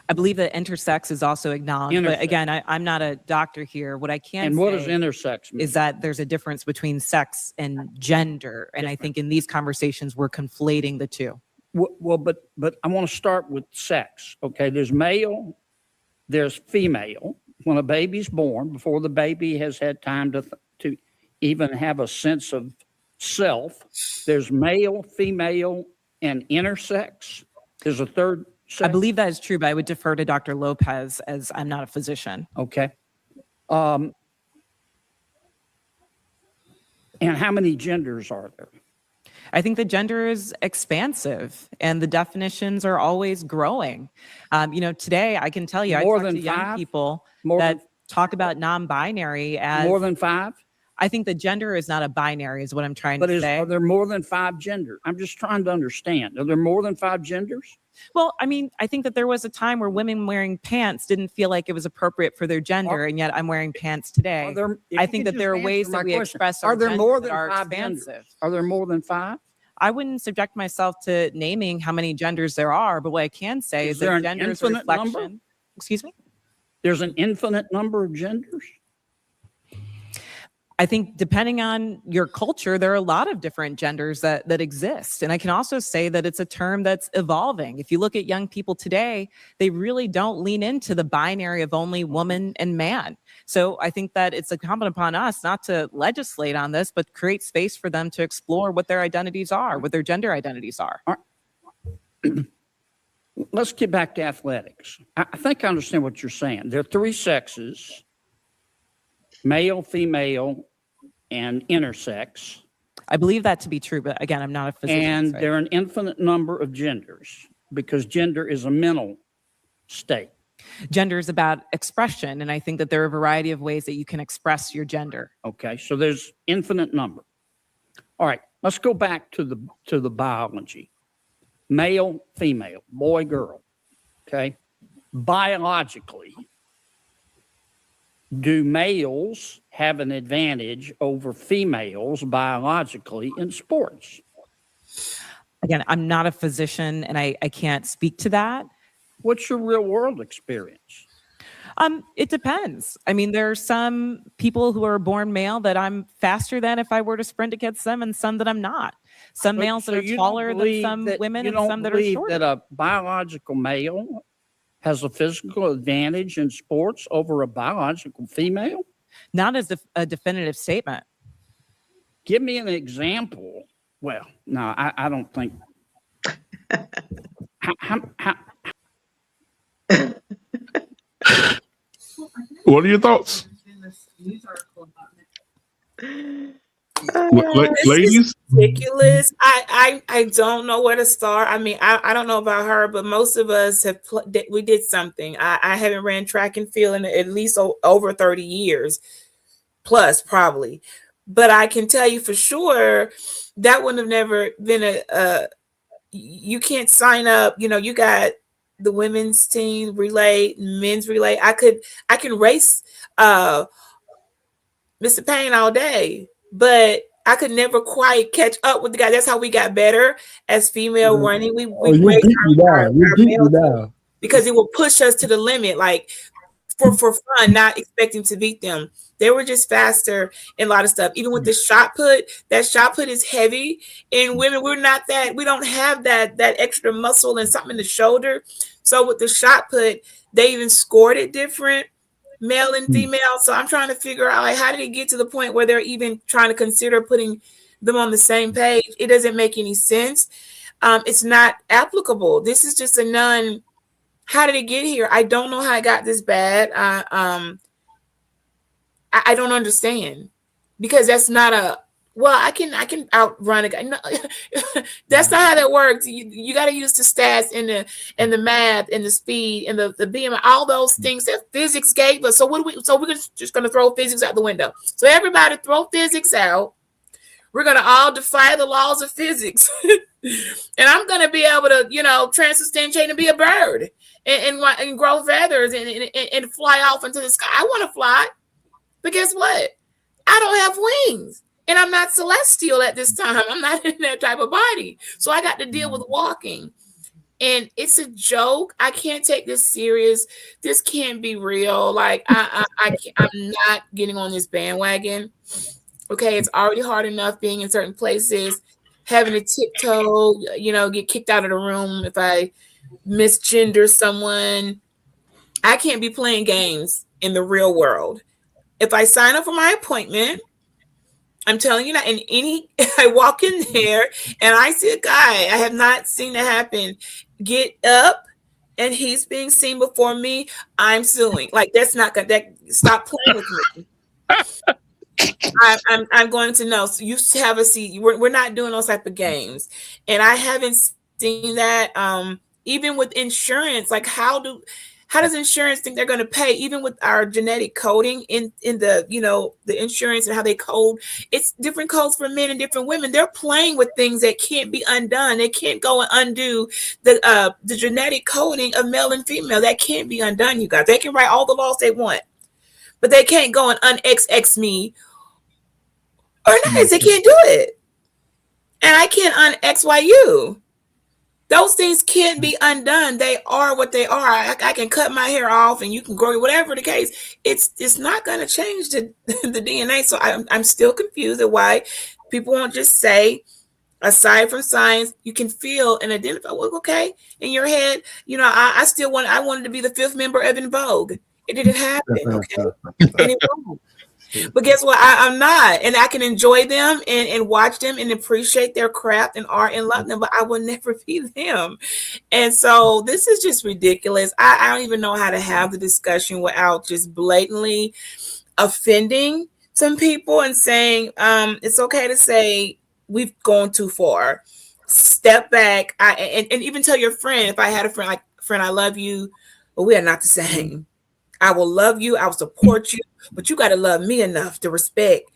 I believe that intersex is also acknowledged, but again, I'm not a doctor here. What I can and what does intersex mean? Is that there's a difference between sex and gender, and I think in these conversations we're conflating the two. Well, but I want to start with sex. Okay, there's male, there's female. When a baby's born, before the baby has had time to even have a sense of self, there's male, female, and intersex. There's a third sex. I believe that is true, but I would defer to Dr. Lopez as I'm not a physician. Okay. And how many genders are there? I think the gender is expansive and the definitions are always growing. Today I can tell you, I talk to young people that talk about non-binary as more than 5. I think the gender is not a binary, is what I'm trying to say. Are there more than 5 genders? I'm just trying to understand. Are there more than 5 genders? Well, I mean, I think that there was a time where women wearing pants didn't feel like it was appropriate for their gender, and yet I'm wearing pants today. I think that there are ways that we express our gender that are expansive. Are there more than 5? I wouldn't subject myself to naming how many genders there are, but what I can say is that gender is a reflection. Number? Excuse me? There's an infinite number of genders? I think depending on your culture, there are a lot of different genders that exist. And I can also say that it's a term that's evolving. If you look at young people today, they really don't lean into the binary of only woman and man. So I think that it's incumbent upon us not to legislate on this, but create space for them to explore what their identities are, what their gender identities are. Let's get back to athletics. I think I understand what you're saying. There are 3 sexes, male, female, and intersex. I believe that to be true, but again, I'm not a physician. And there are an infinite number of genders because gender is a mental state. Gender is about expression, and I think that there are a variety of ways that you can express your gender. Okay, so there's infinite number. All right, let's go back to the biology. Male, female, boy, girl. Okay, biologically, do males have an advantage over females biologically in sports? Again, I'm not a physician and I can't speak to that. What's your real world experience? It depends. I mean, there are some people who are born male that I'm faster than if I were to sprint against them, and some that I'm not. Some males that are taller than some women, and some that are shorter. That a biological male has a physical advantage in sports over a biological female? Not as a definitive statement. Give me an example. Well, no, I don't think. What are your thoughts? Ladies? Ridiculous. I don't know where to start. I mean, I don't know about her, but most of us we did something. I haven't ran track and field in at least over 30 years plus probably, but I can tell you for sure that wouldn't have never been you can't sign up. You got the women's team relay, men's relay. I can race Mr. Payne all day, but I could never quite catch up with the guy. That's how we got better as female running. We because it will push us to the limit, like for fun, not expecting to beat them. They were just faster in a lot of stuff. Even with the shot put, that shot put is heavy. And women, we're not that. We don't have that extra muscle and something in the shoulder. So with the shot put, they even scored it different, male and female. So I'm trying to figure out, like, how did it get to the point where they're even trying to consider putting them on the same page? It doesn't make any sense. It's not applicable. This is just how did it get here? I don't know how it got this bad. I don't understand, because that's not I can outrun a guy. No, that's not how that works. You got to use the stats and the math and the speed and the BMI, all those things that physics gave us. So we're just going to throw physics out the window. So everybody throw physics out. We're going to all defy the laws of physics. And I'm going to be able to, transubstantiate and be a bird and grow feathers and fly off into the sky. I want to fly. But guess what? I don't have wings, and I'm not celestial at this time. I'm not in that type of body. So I got to deal with walking, and it's a joke. I can't take this serious. This can't be real. Like I'm not getting on this bandwagon. Okay. It's already hard enough being in certain places. having to tiptoe, get kicked out of the room if I misgender someone. I can't be playing games in the real world. If I sign up for my appointment, I'm telling you that, and I walk in there and I see a guy, I have not seen that happen, get up and he's being seen before me, I'm suing. Like, that's not gonna, stop playing with me. I'm going to know. So you have a seat. We're not doing those type of games, and I haven't seen that. Even with insurance, like how does insurance think they're going to pay? Even with our genetic coding in the the insurance and how they code, it's different codes for men and different women. They're playing with things that can't be undone. They can't go and undo the genetic coding of male and female. That can't be undone, you guys. They can write all the laws they want, but they can't go and un-XX me. Or nice, they can't do it. And I can't un-XYU. Those things can't be undone. They are what they are. I can cut my hair off and you can grow it, whatever the case. It's not going to change the DNA. So I'm still confused at why people won't just say, aside from science, you can feel and identify, well, okay, in your head, I wanted to be the 5th member of En Vogue. It didn't happen, okay? And it won't. But guess what? I'm not. And I can enjoy them and watch them and appreciate their craft and art and love them, but I will never be them. And so this is just ridiculous. I don't even know how to have the discussion without just blatantly offending some people and saying, it's okay to say we've gone too far. Step back. And even tell your friend, if I had a friend, like, friend, I love you, but we are not the same. I will love you. I will support you, but you got to love me enough to respect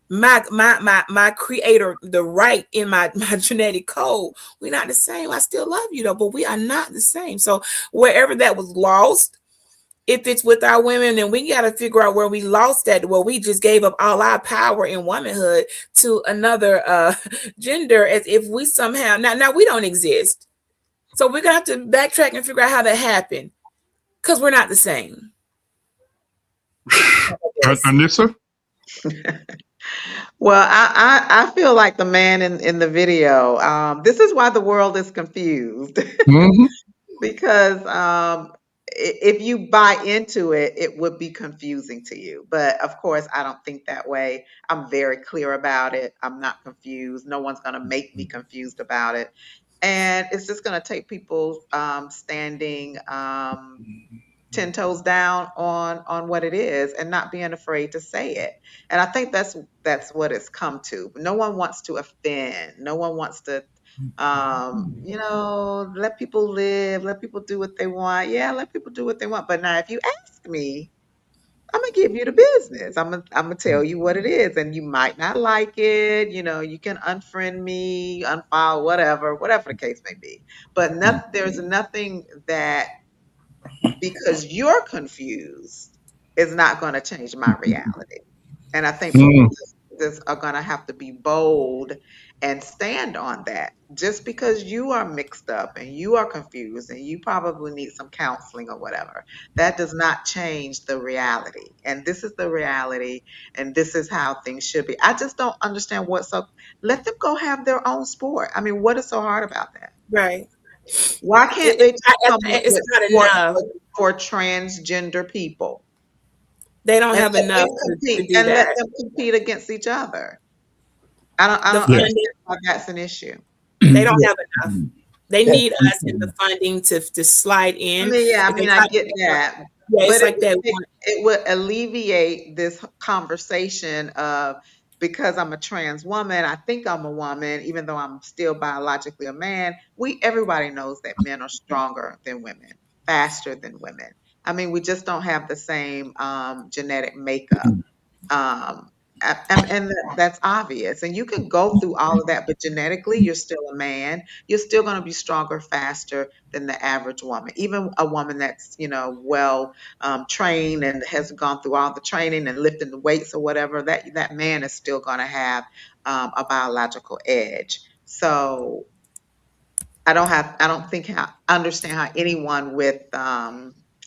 my creator, the right in my genetic code. We're not the same. I still love you though, but we are not the same. So wherever that was lost, if it's with our women, then we got to figure out where we lost that, where we just gave up all our power in womanhood to another gender, as if we somehow now we don't exist. So we're gonna have to backtrack and figure out how that happened, because we're not the same. Anissa? Well, I feel like the man in the video. This is why the world is confused. Mm-hmm. Because if you buy into it, it would be confusing to you. But of course, I don't think that way. I'm very clear about it. I'm not confused. No one's going to make me confused about it. And it's just going to take people standing 10 toes down on what it is and not being afraid to say it. And I think that's what it's come to. No one wants to offend. No one wants to, let people live, let people do what they want. Yeah, let people do what they want. But now if you ask me, I'm gonna give you the business. I'm gonna tell you what it is, and you might not like it. You can unfriend me, unfollow, whatever the case may be. But there's nothing that, because you're confused, is not going to change my reality. And I think people just are going to have to be bold and stand on that. Just because you are mixed up and you are confused and you probably need some counseling or whatever, that does not change the reality. And this is the reality, and this is how things should be. I just don't understand let them go have their own sport. I mean, what is so hard about that? Right. Why can't they just come up it's with not sport enough for transgender people? They don't And have let enough them to compete, do and that. let them compete against each other. I don't The understand funding, why that's an issue. they don't have enough. They need us in the funding to slide I in. mean, yeah, I If mean, it's I like get that. yeah, But it's like that. it would alleviate this conversation of, because I'm a trans woman, I think I'm a woman, even though I'm still biologically a man. Everybody knows that men are stronger than women, faster than women. I mean, we just don't have the same genetic makeup. And that's obvious. And you can go through all of that, but genetically, you're still a man. You're still going to be stronger, faster than the average woman. Even a woman that's, well trained and has gone through all the training and lifting the weights or whatever, that man is still going to have a biological edge. So I don't understand how anyone with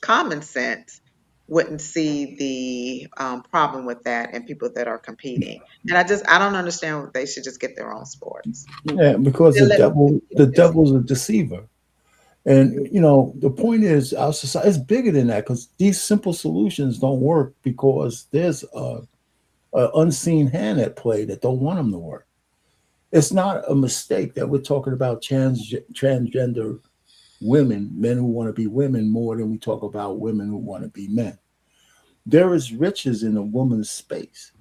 common sense wouldn't see the problem with that and people that are competing. And I don't understand why they should just get their own sports. Yeah, because the devil's a deceiver. And the point is, our society is bigger than that, because these simple solutions don't work because there's a unseen hand at play that don't want them to work. It's not a mistake that we're talking about transgender women, men who want to be women, more than we talk about women who want to be men. There is riches in a woman's space.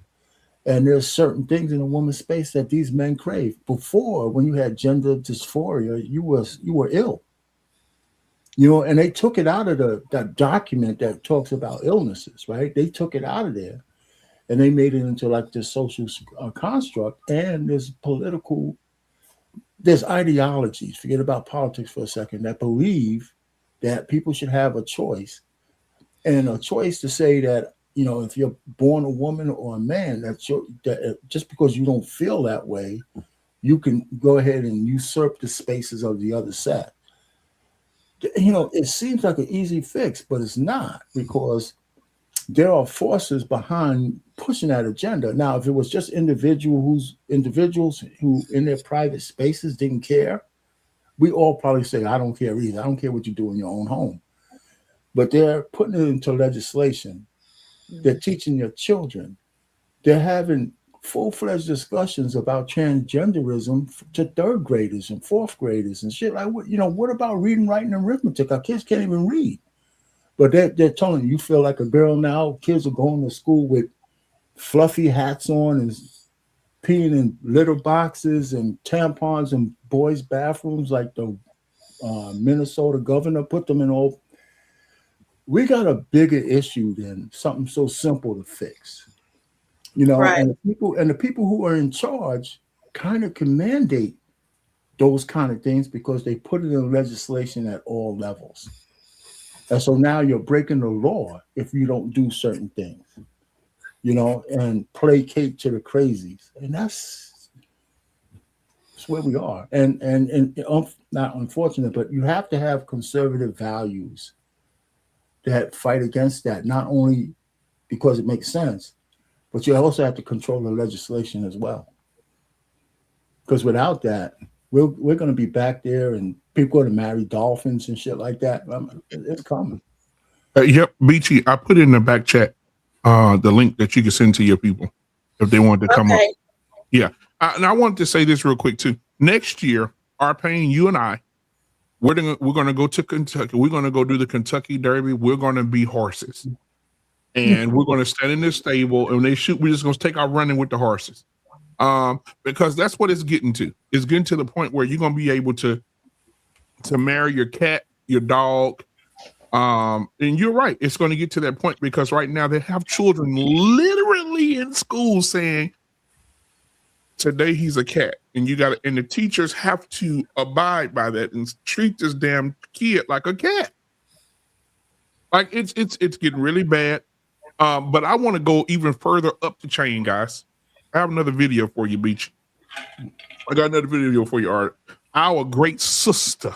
And there's certain things in a woman's space that these men crave. Before, when you had gender dysphoria, you were ill. And they took it out of that document that talks about illnesses, right? They took it out of there and they made it into like this social construct. And there's ideologies, forget about politics for a second, that believe that people should have a choice. And a choice to say that, if you're born a woman or a man, that just because you don't feel that way, you can go ahead and usurp the spaces of the other sex. It seems like an easy fix, but it's not, because there are forces behind pushing that agenda. Now, if it was just individuals who in their private spaces didn't care, we all probably say, I don't care either. I don't care what you do in your own home. But they're putting it into legislation. They're teaching your children. They're having full-fledged discussions about transgenderism to third graders and fourth graders and shit. Like, what about reading, writing, and arithmetic? Our kids can't even read. But they're telling you feel like a girl now. Kids are going to school with fluffy hats on and peeing in litter boxes and tampons in boys' bathrooms like the Minnesota governor put them in all. We got a bigger issue than something so simple to fix. Right. And the people who are in charge kind of can mandate those kind of things because they put it in legislation at all levels. And so now you're breaking the law if you don't do certain things, and placate to the crazies. And that's where we are. And not unfortunate, but you have to have conservative values that fight against that, not only because it makes sense, but you also have to control the legislation as well. Because without that, we're going to be back there and people going to marry dolphins and shit like that. It's coming. Yep, Beachy, I put in the back chat the link that you can send to your people if they want to come up. Yeah. And I wanted to say this real quick too. Next year, Arpane, you and I, we're going to go to Kentucky. We're going to go do the Kentucky Derby. We're going to be horses. And we're going to stand in this stable, and when they shoot, we're just going to take our running with the horses. Because that's what it's getting to. It's getting to the point where you're going to be able to marry your cat, your dog. And you're right. It's going to get to that point because right now they have children literally in school saying, today he's a cat. And and the teachers have to abide by that and treat this damn kid like a cat. Like it's getting really bad. But I want to go even further up the chain, guys. I have another video for you, Beach. I got another video for you, Art. Our great sister,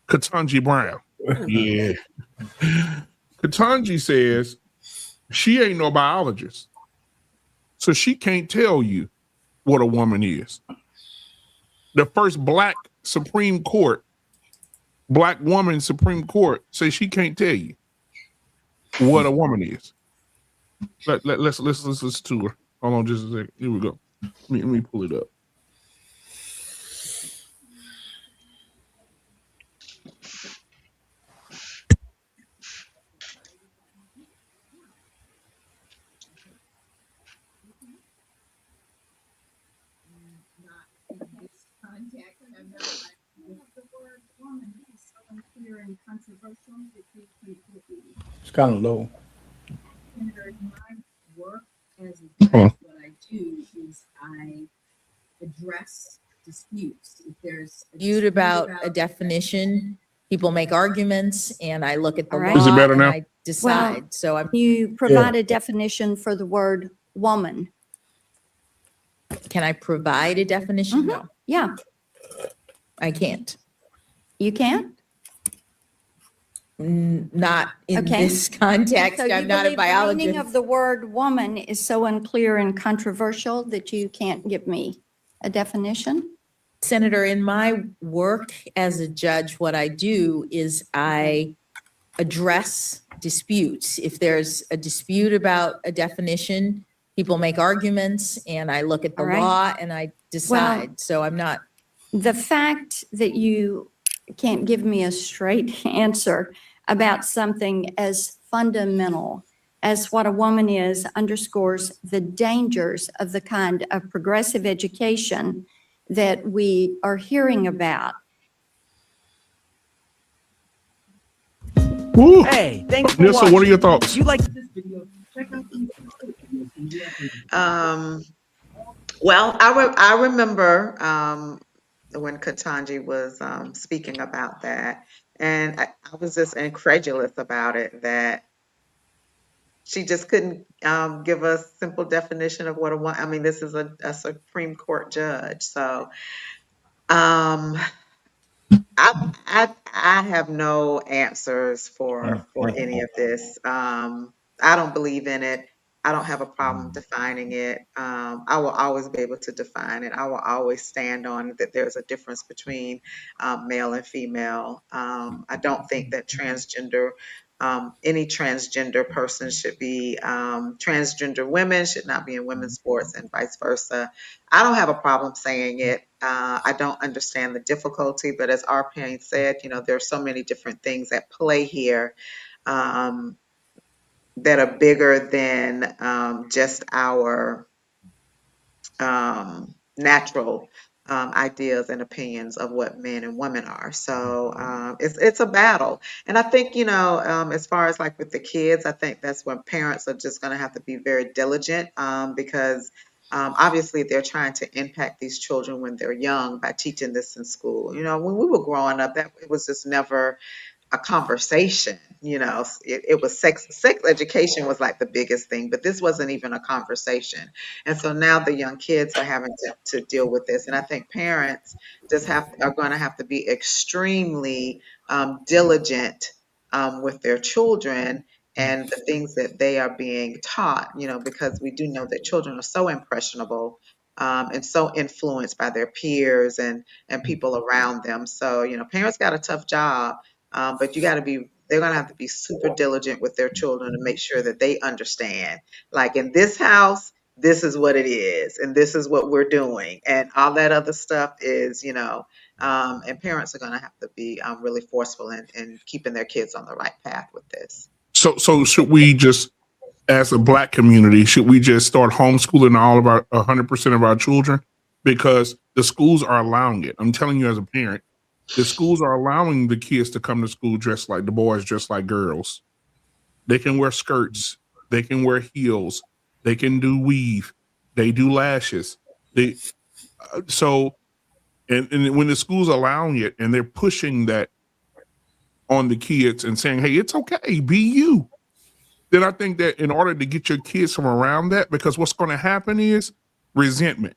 Ketanji Brown. Yeah. Ketanji says she ain't no biologist. So she can't tell you what a woman is. The first black woman Supreme Court says she can't tell you what a woman is. Let's listen to her. Hold on just a second. Here we go. Let me pull it up. It's kind of low. As a judge, what I do is I address disputes. If there's a dispute about a definition, people make arguments, and I look at the law Is it better and now? I decide. Well, you provide a definition for the word woman. Can I provide a definition? No, Yeah, I can't. you can. Not in Okay. this context. So you I'm not a believe the meaning biologist. of the word woman is so unclear and controversial that you can't give me a definition? Senator, in my work as a judge, what I do is I address disputes. If there's a dispute about a definition, people make arguments, and I look at the All right. law and I decide. So I'm not. The fact that you can't give me a straight answer about something as fundamental as what a woman is underscores the dangers of the kind of progressive education that we are hearing about. Woo. Hey, thanks for Nissa, watching. what are your thoughts? If you like this video, check out the Well, I remember when Katanji was speaking about that, and I was just incredulous about it, that she just couldn't give a simple definition of what a woman. I mean, this is a Supreme Court judge, so I have no answers for any of this. I don't believe in it. I don't have a problem defining it. I will always be able to define it. I will always stand on that there's a difference between male and female. I don't think that any transgender person should be, transgender women should not be in women's sports and vice versa. I don't have a problem saying it. I don't understand the difficulty, but as our parents said, there are so many different things at play here that are bigger than just our natural ideas and opinions of what men and women are. So it's a battle. And I think, as far as like with the kids, I think that's when parents are just going to have to be very diligent because obviously they're trying to impact these children when they're young by teaching this in school. When we were growing up, it was just never a conversation. It was sex education was like the biggest thing, but this wasn't even a conversation. And so now the young kids are having to deal with this. And I think parents just are going to have to be extremely diligent with their children and the things that they are being taught, because we do know that children are so impressionable and so influenced by their peers and people around them. So, parents got a tough job. But they're going to have to be super diligent with their children to make sure that they understand, like in this house, this is what it is, and this is what we're doing, and all that other stuff is, and parents are going to have to be really forceful in keeping their kids on the right path with this. So should we just, as a Black community, should we just start homeschooling all of our 100% of our children? Because the schools are allowing it. I'm telling you as a parent, the schools are allowing the kids to come to school dressed like the boys, dressed like girls. They can wear skirts. They can wear heels. They can do weave. They do lashes. And when the school's allowing it and they're pushing that on the kids and saying, hey, it's okay, be you, then I think that in order to get your kids from around that, because what's going to happen is resentment.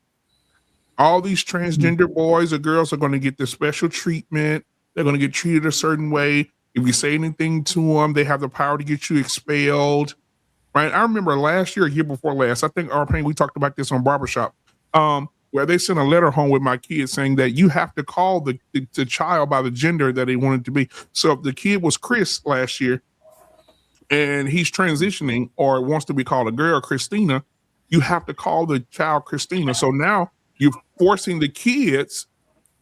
All these transgender boys or girls are going to get this special treatment. They're going to get treated a certain way. If you say anything to them, they have the power to get you expelled. Right? I remember last year, a year before last, I think we talked about this on Barbershop, where they sent a letter home with my kids saying that you have to call the child by the gender that they wanted to be. So if the kid was Chris last year and he's transitioning or wants to be called a girl, Christina, you have to call the child Christina. So now you're forcing the kids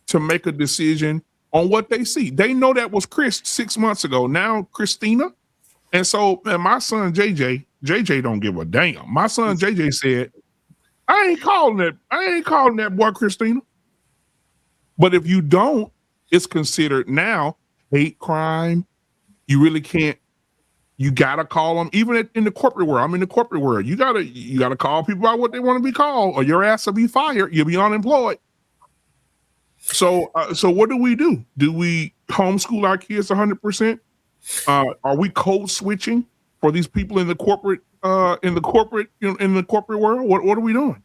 to make a decision on what they see. They know that was Chris 6 months ago. Now Christina. And so my son JJ don't give a damn. My son JJ said, I ain't calling that boy Christina. But if you don't, it's considered now hate crime. You really can't. You gotta call them, even in the corporate world. I'm in the corporate world. You gotta call people out what they want to be called, or your ass will be fired. You'll be unemployed. So what do? Do we homeschool our kids 100%? Are we code switching for these people in the corporate world? What are we doing?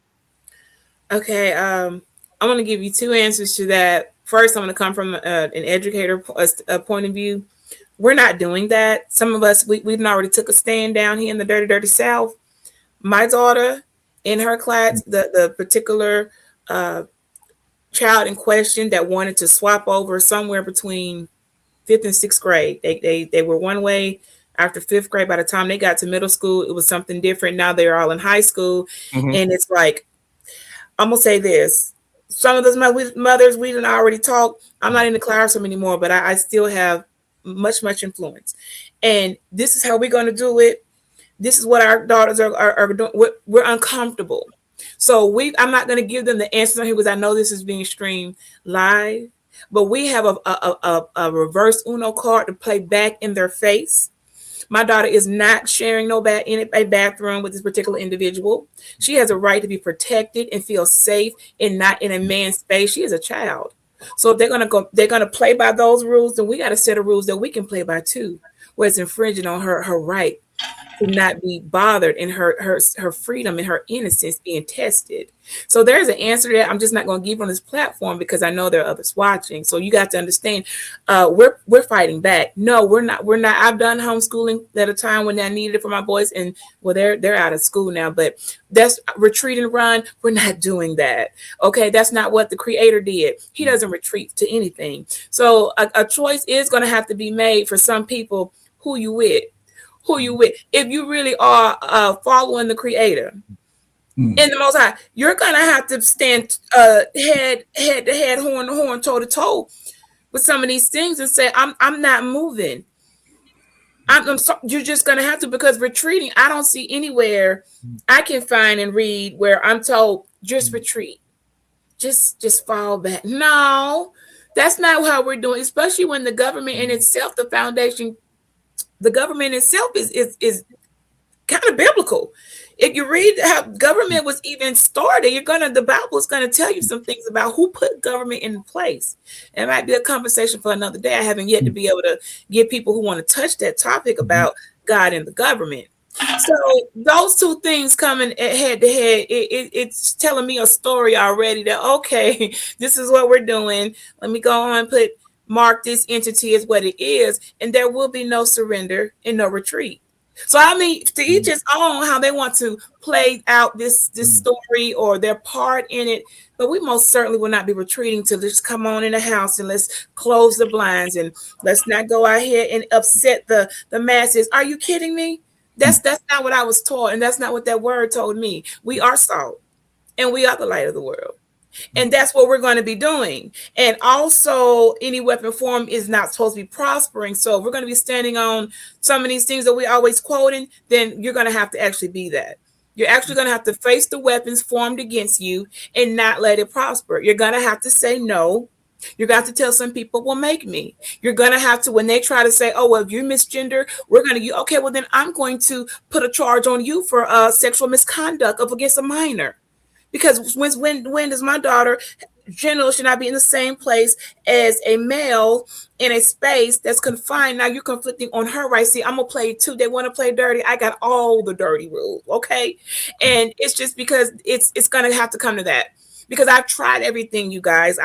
Okay, I'm going to give you two answers to that. First, I'm going to come from an educator point of view. We're not doing that. Some of us, we've already took a stand down here in the dirty, dirty South. My daughter, in her class, the particular child in question that wanted to swap over somewhere between 5th and 6th grade. They were one way after 5th grade. By the time they got to middle school, it was something different. Now they're all in high school. And it's like, I'm gonna say this. Some of those mothers, we didn't already talk. I'm not in the classroom anymore, but I still have much influence. And this is how we're gonna do it. This is what our daughters are doing. We're uncomfortable. So I'm not going to give them the answers on here because I know this is being streamed live, but we have a reverse Uno card to play back in their face. My daughter is not sharing in a bathroom with this particular individual. She has a right to be protected and feel safe and not in a man's space. She is a child. So if they're going to play by those rules, then we got a set of rules that we can play by too, where it's infringing on her right to not be bothered in her freedom and her innocence being tested. So there's an answer to that. I'm just not going to give on this platform because I know there are others watching. So you got to understand, we're fighting back. No, we're not. I've done homeschooling at a time when I needed it for my boys, and well, they're out of school now. But that's retreat and run. We're not doing that. Okay, that's not what the Creator did. He doesn't retreat to anything. So a choice is going to have to be made for some people. Who you with? If you really are following the Creator in the Most High, you're gonna have to stand head to head, horn to horn, toe to toe with some of these things and say, I'm not moving. You're just gonna have to, because retreating, I don't see anywhere I can find and read where I'm told just retreat, just fall back. No, that's not how we're doing, especially when the government in itself, the foundation. The government itself is kind of biblical. If you read how government was even started, the Bible is gonna tell you some things about who put government in place. It might be a conversation for another day. I haven't yet to be able to get people who want to touch that topic about God and the government. So those two things coming head to head, it's telling me a story already that, okay, this is what we're doing. Let me go on and mark this entity as what it is, and there will be no surrender and no retreat. So I mean, to each his own how they want to play out this story or their part in it, but we most certainly will not be retreating to just come on in the house and let's close the blinds and let's not go out here and upset the masses. Are you kidding me? That's not what I was taught, and that's not what that word told me. We are salt and we are the light of the world. And that's what we're going to be doing. And also, any weapon form is not supposed to be prospering. So if we're going to be standing on some of these things that we're always quoting, then you're going to have to actually be that. You're actually going to have to face the weapons formed against you and not let it prosper. You're going to have to say no. You're going to have to tell some people, well, make me. You're going to have to, when they try to say, oh, well, if you're misgender, we're going to, okay, well, then I'm going to put a charge on you for sexual misconduct against a minor. Because when does my daughter generally should not be in the same place as a male in a space that's confined? Now you're conflicting on her right. See, I'm gonna play too. They want to play dirty. I got all the dirty rules, okay? And it's just because it's gonna have to come to that. Because I've tried everything, you guys.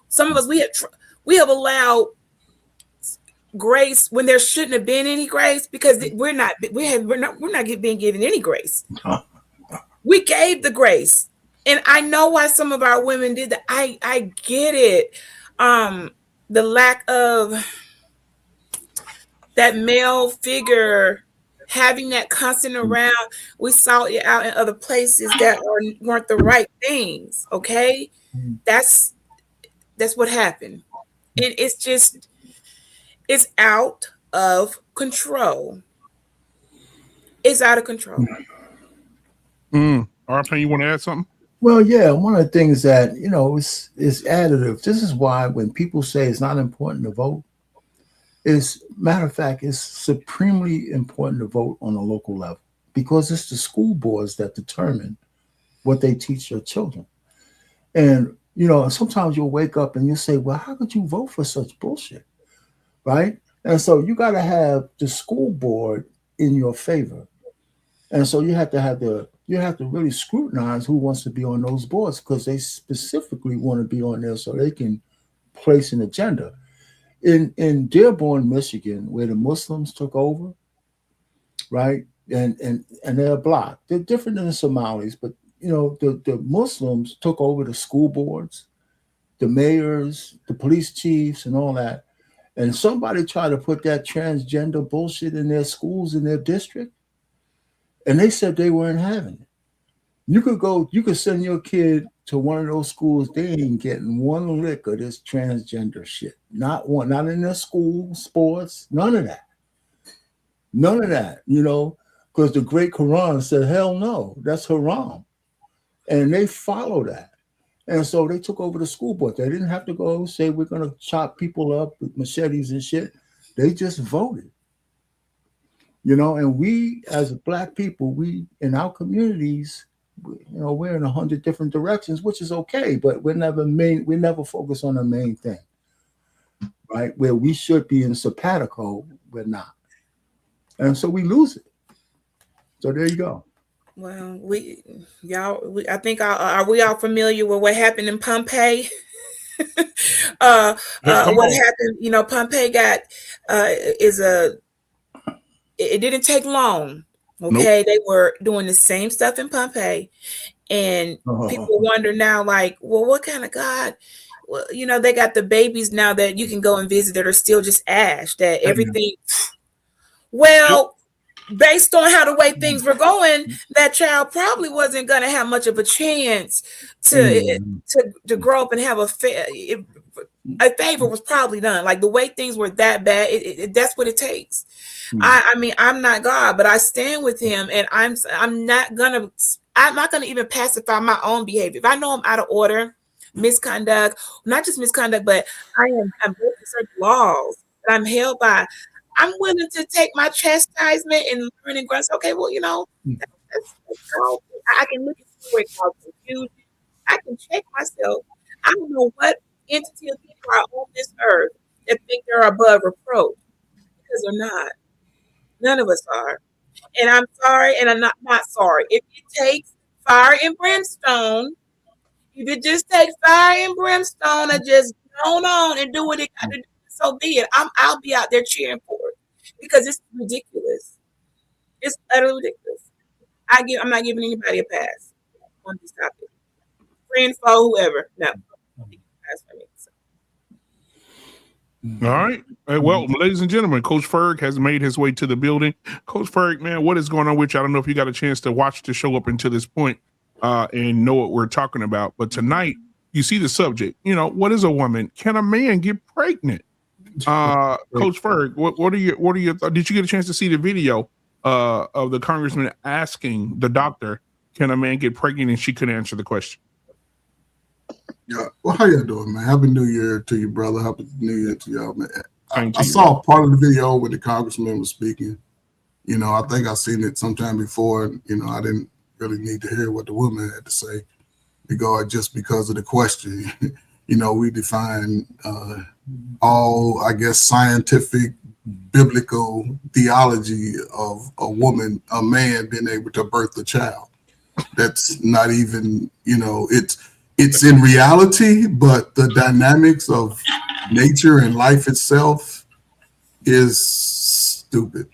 Some of us we have allowed grace when there shouldn't have been any grace because we're not being given any grace. We gave the grace. And I know why some of our women did that. I get it. The lack of that male figure, having that constant around. We saw it out in other places that weren't the right things. Okay, that's what happened. And it's out of control. It's out of control. RP, you want to add something? Well, yeah, one of the things that, is additive. This is why when people say it's not important to vote, matter of fact, it's supremely important to vote on a local level because it's the school boards that determine what they teach their children. And, sometimes you'll wake up and you'll say, well, how could you vote for such bullshit? Right? And so you got to have the school board in your favor. And so you have to really scrutinize who wants to be on those boards because they specifically want to be on there so they can place an agenda. in Dearborn, Michigan, where the Muslims took over, right? And they're blocked. They're different than the Somalis, but the Muslims took over the school boards, the mayors, the police chiefs, and all that. And somebody tried to put that transgender bullshit in their schools, in their district, and they said they weren't having it. You could send your kid to one of those schools, they ain't getting one lick of this transgender shit. Not one, not in their school, sports, none of that. None of that, because the great Quran said, hell no, that's haram. And they follow that. And so they took over the school board. They didn't have to go say, we're going to chop people up with machetes and shit. They just voted. And we, as Black people, we, in our communities, we're in 100 different directions, which is okay, but we never focus on the main thing, right? Where we should be in sabbatical, we're not. And so we lose it. So there you go. Well, I think are we all familiar with what happened in Pompeii? What happened? Pompeii got it didn't take long. Okay, They were doing the same stuff in Pompeii, and people wonder now, like, well, what kind of God? Well, they got the babies now that you can go and visit that are still just ash. That everything. Well, based on how the way things were going, that child probably wasn't going to have much of a chance to grow up and have a favor was probably done. Like the way things were that bad, that's what it takes. I mean, I'm not God, but I stand with him, and I'm not gonna even pacify my own behavior. If I know I'm out of order, misconduct, not just misconduct, but I'm breaking certain laws that I'm held by. I'm willing to take my chastisement and learn and grow. Okay, well, I can look at where it causes confusion. I can check myself. I don't know what entity of people are on this earth that think they're above reproach, because they're not. None of us are. And I'm sorry, and I'm not sorry. If it takes fire and brimstone, if it just takes fire and brimstone, I just go on and do what it got to do. So be it. I'll be out there cheering for it, because it's ridiculous. It's utterly ridiculous. I'm not giving anybody a pass on this topic. Friend, foe, whoever. No. Pass for me. So. All right. Well, ladies and gentlemen, Coach Ferg has made his way to the building. Coach Ferg, man, what is going on with you? I don't know if you got a chance to watch the show up until this point and know what we're talking about. But tonight, you see the subject. What is a woman? Can a man get pregnant? Coach Ferg, what are your thoughts? Did you get a chance to see the video of the congressman asking the doctor, can a man get pregnant? And she couldn't answer the question. Yeah. Well, how y'all doing, man? Happy New Year to you, brother. Happy New Year to y'all, man. I saw part of the video where the congressman was speaking. I think I've seen it sometime before. I didn't really need to hear what the woman had to say, because of the question. We define all, I guess, scientific, biblical theology of a man being able to birth a child. That's not even, it's in reality, but the dynamics of nature and life itself is stupid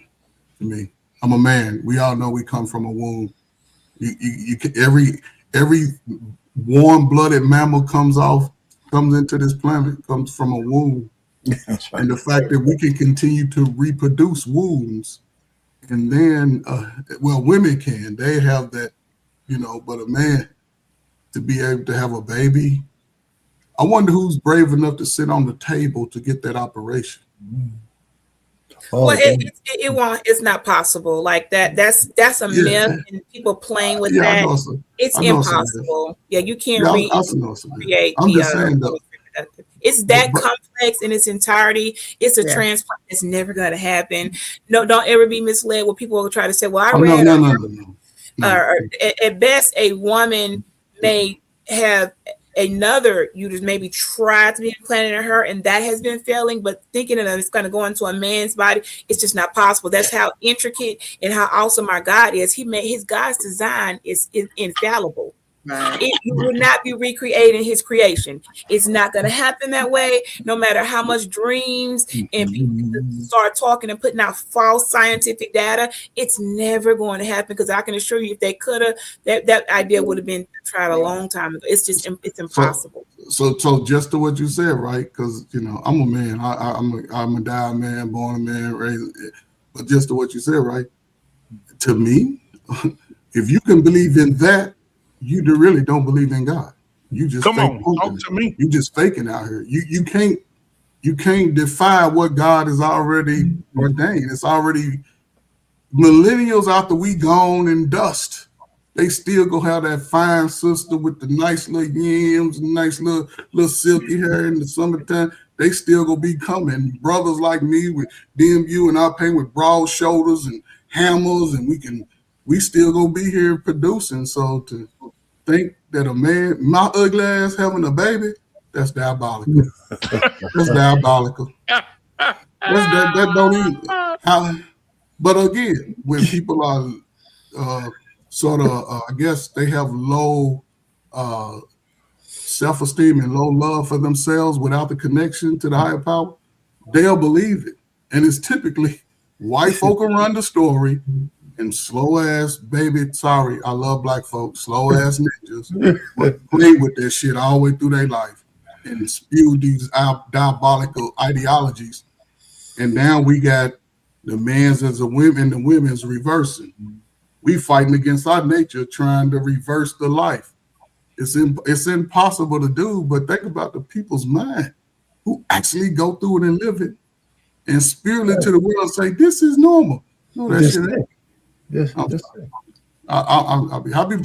to me. I'm a man. We all know we come from a womb. You can, every warm-blooded mammal comes into this planet, comes from a womb. Right. And the fact that we can continue to reproduce wombs, and then, women can, they have that, but a man to be able to have a baby, I wonder who's brave enough to sit on the table to get that operation. Well, it won't. It's not possible. Like that. That's a myth, and people playing with that. It's impossible. You can't recreate. I'm just saying though. It's that complex in its entirety. It's a transplant. It's never going to happen. No, don't ever be misled. What people will try to say. Well, no. At best, a woman may have another uterus, maybe try to be implanted in her, and that has been failing, but thinking that it's going to go into a man's body, it's just not possible. That's how intricate and how awesome our God is. God's design is infallible. You will not be recreating his creation. It's not going to happen that way, no matter how much dreams and people start talking and putting out false scientific data. It's never going to happen, because I can assure you, if they could have, that idea would have been tried a long time ago. It's impossible. So just to what you said, right? Because I'm a man. I'm a dyed man, born a man, raised. But just to what you said, right? To me, if you can believe in that, you really don't believe in God. You just talk to me. You just faking out here. You can't defy what God has already ordained. It's already millennials after we gone in dust. They still gonna have that fine sister with the nice little yams, nice little silky hair in the summertime. They still gonna be coming. Brothers like me with BMUN and our paint with broad shoulders and hammers, and we still gonna be here producing. So to think that a man, my ugly ass having a baby, that's diabolical. That's diabolical. That don't even. But again, when people are I guess they have low self-esteem and low love for themselves without the connection to the higher power, they'll believe it. And it's typically white folk will run the story, and slow ass baby, sorry, I love black folks, slow ass ninjas play with that shit all the way through their life and spew these diabolical ideologies. And now we got the men's as a women, the women's reversing. We fighting against our nature, trying to reverse the life. It's impossible to do, but think about the people's mind who actually go through it and live it and spew it to the world and say, this is normal. No, that shit ain't. I'll be happy.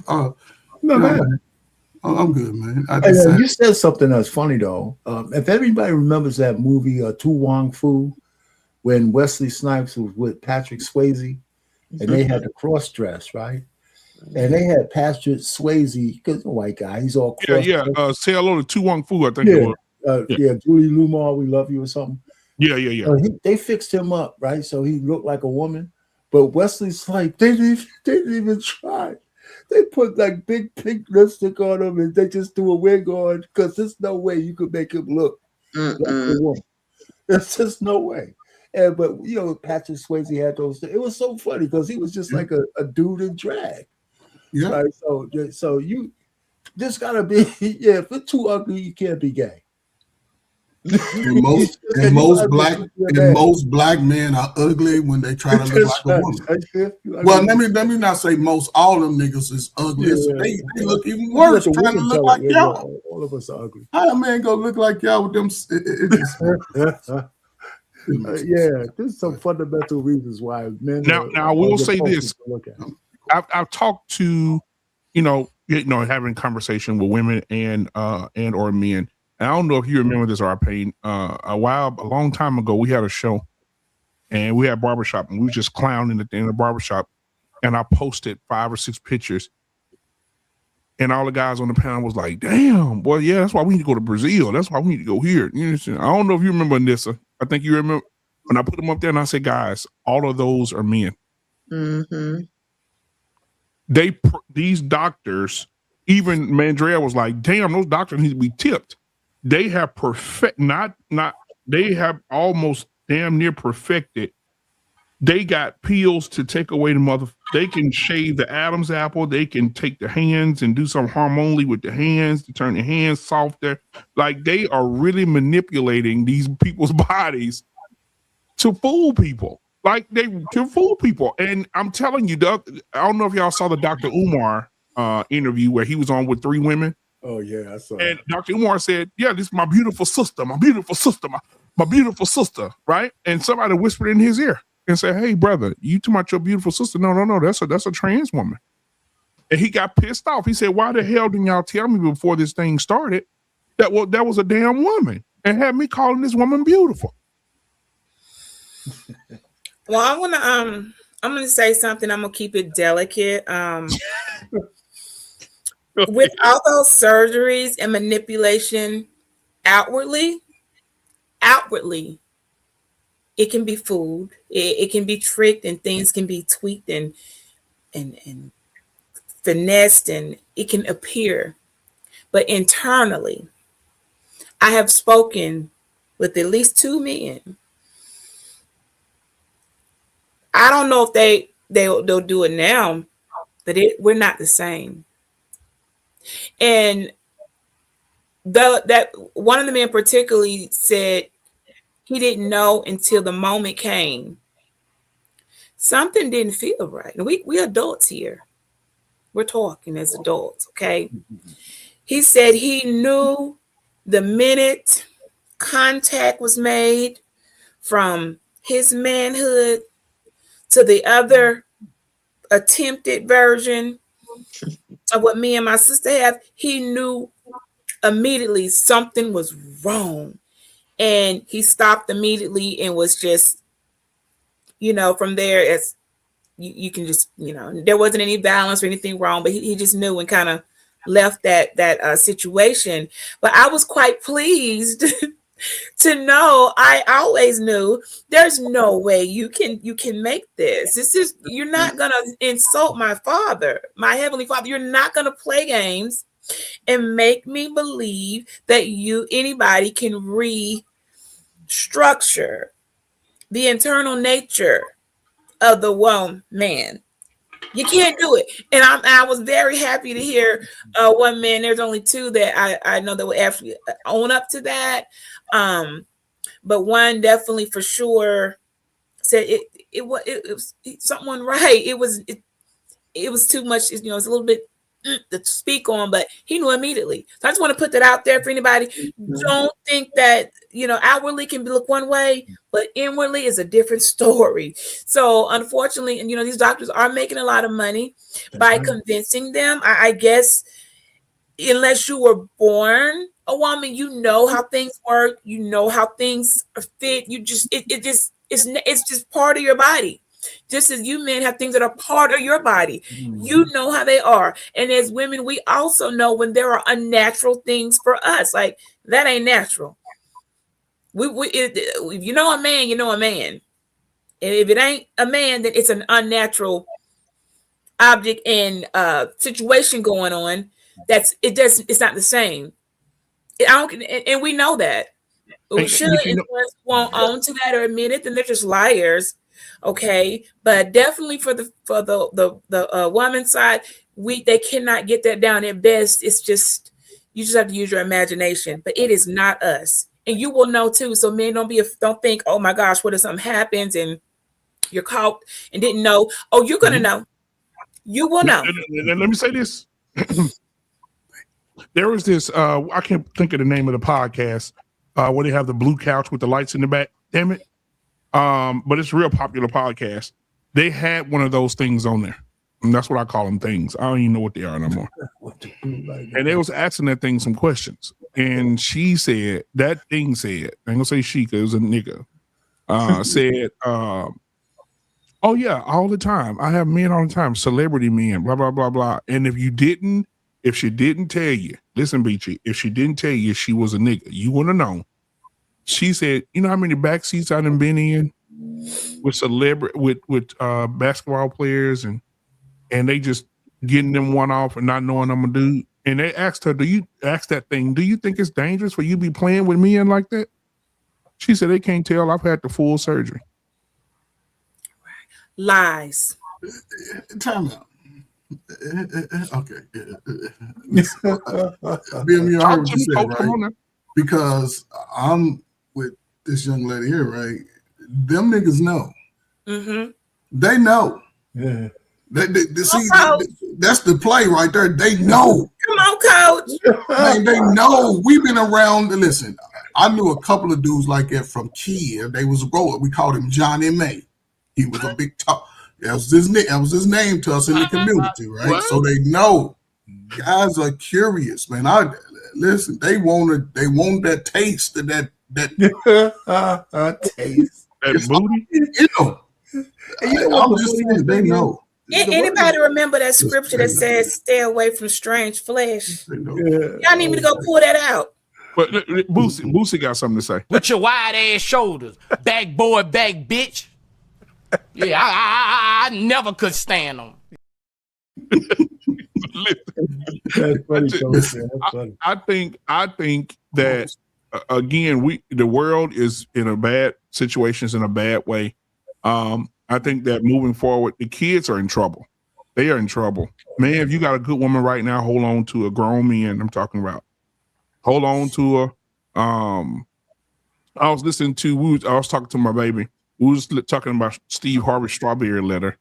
Man. I'm good, man. You said something that's funny, though. If everybody remembers that movie, Tu Wong Fu, when Wesley Snipes was with Patrick Swayze, and they had the cross dress, right? And they had Patrick Swayze, because a white guy, he's all cross. Say hello to Tu Wong Fu, I think it was. Julie Lumar, we love you or something. Yeah. They fixed him up, right? So he looked like a woman. But Wesley's like, they didn't even try. They put like big pink lipstick on him, and they just threw a wig on, because there's no way you could make him look like a woman. There's just no way. But Patrick Swayze had those. It was so funny because he was just like a dude in drag. Yeah. Right? So you just gotta be. Yeah, if it's too ugly, you can't be gay. And most black men are ugly when they try to look like a woman. Well, let me not say most. All them niggas is ugly. They look even worse trying to look like y'all. All of us are ugly. How a man gonna look like y'all with them? There's some fundamental reasons why men. Now I will say this: I've talked to, having conversation with women and or men. And I don't know if you remember this, Arpain. A long time ago, we had a show, and we had barbershop, and we were just clowning at the end of the barbershop. And I posted 5 or 6 pictures, and all the guys on the panel was like, "Damn, boy, yeah, that's why we need to go to Brazil. That's why we need to go here." I don't know if you remember Nissa. I think you remember when I put them up there, and I said, "Guys, all of those are men." Mm-hmm. These doctors, even Mandrea was like, "Damn, those doctors need to be tipped." They have they have almost damn near perfected. They got pills to take away they can shave the Adam's apple. They can take the hands and do some hormonally with the hands to turn the hands softer. Like, they are really manipulating these people's bodies to fool people. To fool people. And I'm telling you, I don't know if y'all saw the Dr. Umar interview where he was on with 3 women. Oh yeah, I saw. And Dr. Umar said, "Yeah, this is my beautiful sister, my beautiful sister, my beautiful sister," right? And somebody whispered in his ear and said, "Hey, brother, you talking about your beautiful sister? No, that's a trans woman." And he got pissed off. He said, "Why the hell didn't y'all tell me before this thing started that was a damn woman, and had me calling this woman beautiful?" Well, I'm gonna say something. I'm gonna keep it delicate. With all those surgeries and manipulation outwardly, it can be fooled. It can be tricked, and things can be tweaked and finessed and it can appear. But internally, I have spoken with at least 2 men. I don't know if they'll do it now, but we're not the same. And that one of the men particularly said he didn't know until the moment came. Something didn't feel right. And we adults here. We're talking as adults, okay? He said he knew the minute contact was made from his manhood to the other attempted version of what me and my sister have, he knew immediately something was wrong. And he stopped immediately and was just, from there, as you can just, there wasn't any violence or anything wrong, but he just knew and kind of left that situation. But I was quite pleased to know. I always knew there's no way you can make this. This is, you're not gonna insult my Father, my Heavenly Father. You're not gonna play games and make me believe that anybody can restructure the internal nature of the woman. You can't do it. And I was very happy to hear one man. There's only 2 that I know that will actually own up to that. But one definitely for sure said it was something right. It was too much. It's a little bit to speak on, but he knew immediately. So I just want to put that out there for anybody. Don't think that outwardly can look one way, but inwardly is a different story. So unfortunately, and these doctors are making a lot of money by convincing them. I guess unless you were born a woman, how things work, how things fit. It's just part of your body. Just as you men have things that are part of your body, you know how they are. And as women, we also know when there are unnatural things for us. Like, that ain't natural. If you know a man, you know a man. And if it ain't a man, then it's an unnatural object and situation going on. It's not the same. And we know that. But we should, and won't own to that or admit it, then they're just liars. Okay, but definitely for the woman's side, they cannot get that down at best. It's just, you just have to use your imagination. But it is not us, and you will know too. So men, don't think, oh my gosh, what if something happens and you're caught and didn't know? Oh, you're gonna know. You will know. Let me say this. There was this. I can't think of the name of the podcast where they have the blue couch with the lights in the back. Damn it. But it's a real popular podcast. They had one of those things on there. And that's what I call them, things. I don't even know what they are no more. And they was asking that thing some questions. And she said, that thing said, I ain't gonna say she, because it was a nigga, said, oh yeah, all the time. I have men all the time, celebrity men, blah, blah, blah, blah. And if she didn't tell you, listen, Beachy, if she didn't tell you she was a nigga, you want to know. She said, you know how many back seats I done been in with basketball players and they just getting them one off and not knowing I'm a dude. And they asked her, do you think it's dangerous for you to be playing with men like that? She said, they can't tell. I've had the full surgery. Lies. Time out. Okay. BMUN, I heard what you said, right? Because I'm with this young lady here, right? Them niggas know. Mm-hmm. They know. Yeah. See, that's the play right there. They know. Come on, coach. They know. We've been around. Listen, I knew a couple of dudes like that from Kiev. They was a roller. We called him Johnny May. He was a big top. That was his name to us in the community, right? What? So they know. Guys are curious, man. Listen. They want that taste of that taste. That booty. I'm just saying, they know. Anybody remember that scripture that says, "Stay away from strange flesh"? Y'all need me to go pull that out. But Boosie got something to say. With your wide ass shoulders, back boy, back bitch. Yeah, I never could stand them. That's funny, Coach. That's funny. I think that again, the world is in a bad situations in a bad way. I think that moving forward, the kids are in trouble. They are in trouble. Man, if you got a good woman right now, hold on to a grown man. I'm talking about. Hold on to her. I was listening to. I was talking to my baby. We was talking about Steve Harvey's Strawberry Letter,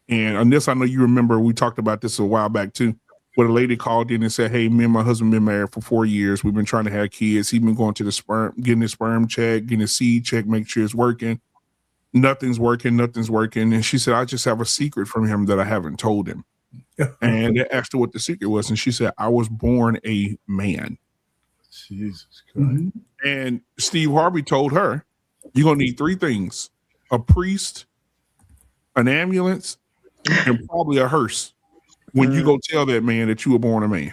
and on this, I know you remember we talked about this a while back too. Where a lady called in and said, "Hey, me and my husband been married for 4 years. We've been trying to have kids. He's been going to the sperm, getting his sperm check, getting his seed check, make sure it's working. Nothing's working. And she said, I just have a secret from him that I haven't told him." And they asked her what the secret was, and she said, "I was born a man." Jesus Christ. And Steve Harvey told her, "You're gonna need 3 things: a priest, an ambulance, and probably a hearse when you go tell that man that you were born a man."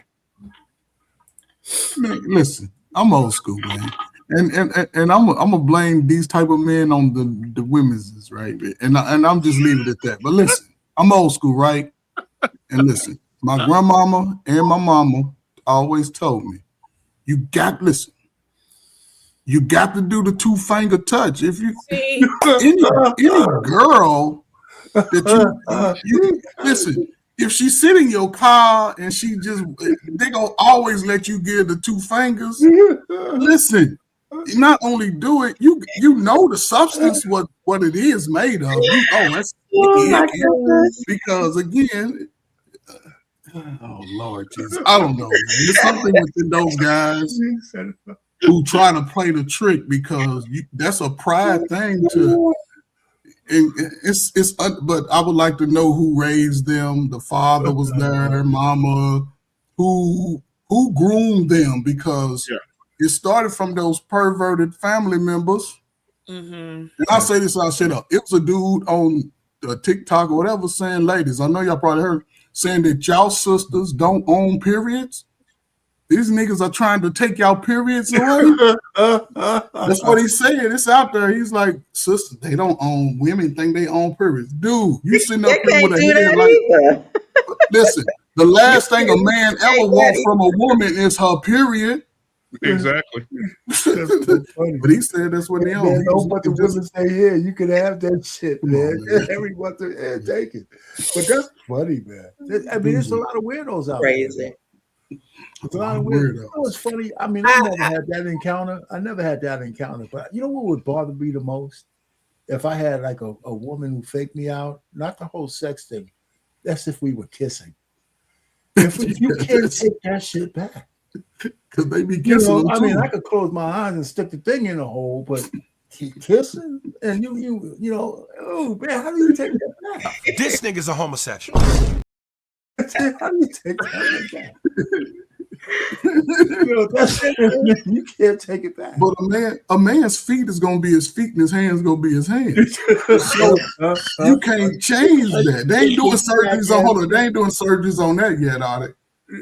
Man, listen, I'm old school, man. And I'm gonna blame these type of men on the women's, right? And I'm just leaving it at that. But listen, I'm old school, right? And listen, my grandmama and my mama always told me, you got to do the 2-finger touch. If you any girl that you listen, if she sit in your car and they gonna always let you give the 2 fingers. Listen. You not only do it, you know the substance what it is made of. That's because again, oh Lord Jesus, I don't know. Man. There's something within those guys who try to play the trick because that's a pride thing to. And but I would like to know who raised them. The father was there, mama, who groomed them because. Yeah. It started from those perverted family members. And I'll say this, I'll shut up. It was a dude on TikTok or whatever saying, ladies, I know y'all probably heard, saying that y'all sisters don't own periods. These niggas are trying to take y'all periods away. That's what he said. It's out there. He's like, sisters, they don't own, women think they own periods. Dude, you sitting up here with a head like, listen, the last thing a man ever wants from a woman is her period. Exactly. But he said that's what they own. Don't let the women say, yeah, you can have that shit, man. Everyone take it. But that's funny, man. I mean, there's a lot of weirdos out there. It's a lot of weirdos. You know what's funny? I mean, I never had that encounter. But you know what would bother me the most? If I had like a woman who faked me out, not the whole sex thing. That's if we were kissing. If you can't take that shit back. Because they be kissing them too. I mean, I could close my eyes and stick the thing in a hole, but keep kissing, and you know, oh man, how do you take that back? This nigga's a homosexual. How do you take that back? You can't take it back. But a man's feet is gonna be his feet, and his hands gonna be his hands. So you can't change that. They ain't doing surgeries on. Hold on, they ain't doing surgeries on that yet, are they?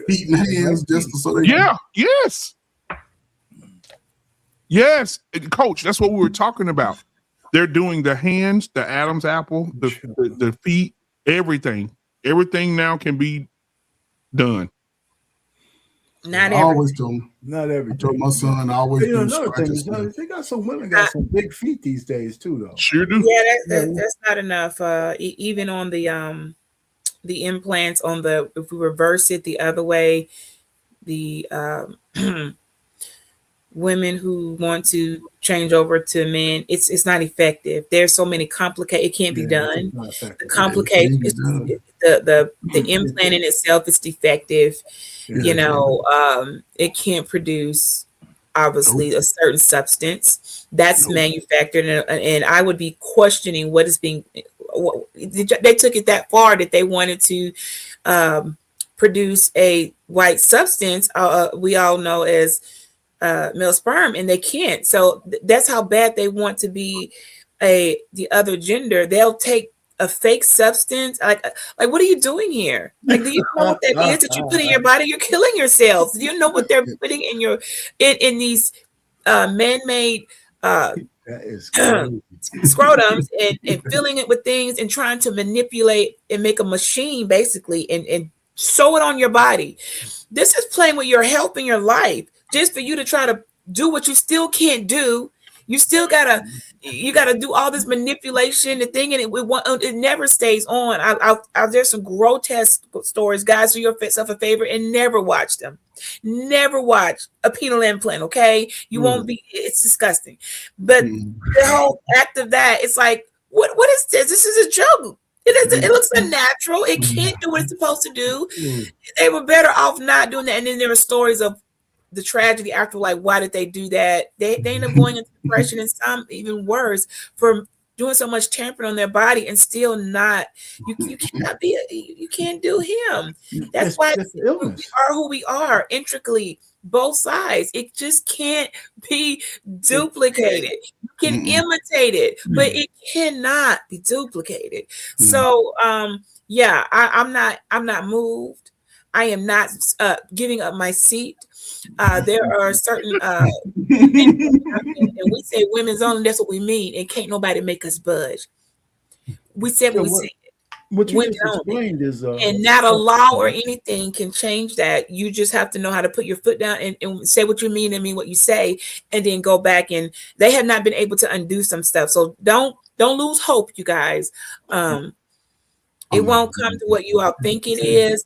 Feet and hands, just so they. Yeah. Yes, Coach. That's what we were talking about. They're doing the hands, the Adam's apple, the feet, everything. Everything now can be done. Not everything. I told my son I always do. Another thing is, they got some women got some big feet these days too, though. Sure do. Yeah, that's not enough. Even on the implants, if we reverse it the other way, the women who want to change over to men, it's not effective. There's so many complicated. It can't be done. The complicated, the implant in itself is defective. It can't produce obviously a certain substance that's manufactured, and I would be questioning what is being. They took it that far that they wanted to produce a white substance. We all know as male sperm, and they can't. So that's how bad they want to be the other gender. They'll take a fake substance. Like what are you doing here? Like, do you know what that is that you put in your body? You're killing yourself. Do you know what they're putting in in these man-made scrotums and filling it with things and trying to manipulate and make a machine basically and sew it on your body. This is playing with your health and your life, just for you to try to do what you still can't do. You still gotta do all this manipulation, the thing, and it never stays on. There's some grotesque stories. Guys, do yourself a favor and never watch them. Never watch a penile implant, okay? You won't be. It's disgusting. But the whole act of that, it's like, what is this? This is a joke. It looks unnatural. It can't do what it's supposed to do. They were better off not doing that. And then there were stories of the tragedy after, like, why did they do that? They end up going into depression, and some even worse for doing so much tampering on their body and still not. You cannot be. You can't do him. That's why we are who we are intricately. Both sides. It just can't be duplicated. You can imitate it, but it cannot be duplicated. So, yeah, I'm not moved. I am not giving up my seat. There are certain and we say women's only. That's what we mean. And can't nobody make us budge. We said what we said. What you just explained is and not a law or anything can change that. You just have to know how to put your foot down and say what you mean and mean what you say, and then go back. And they have not been able to undo some stuff. So don't lose hope, you guys. It won't come to what you all think it is,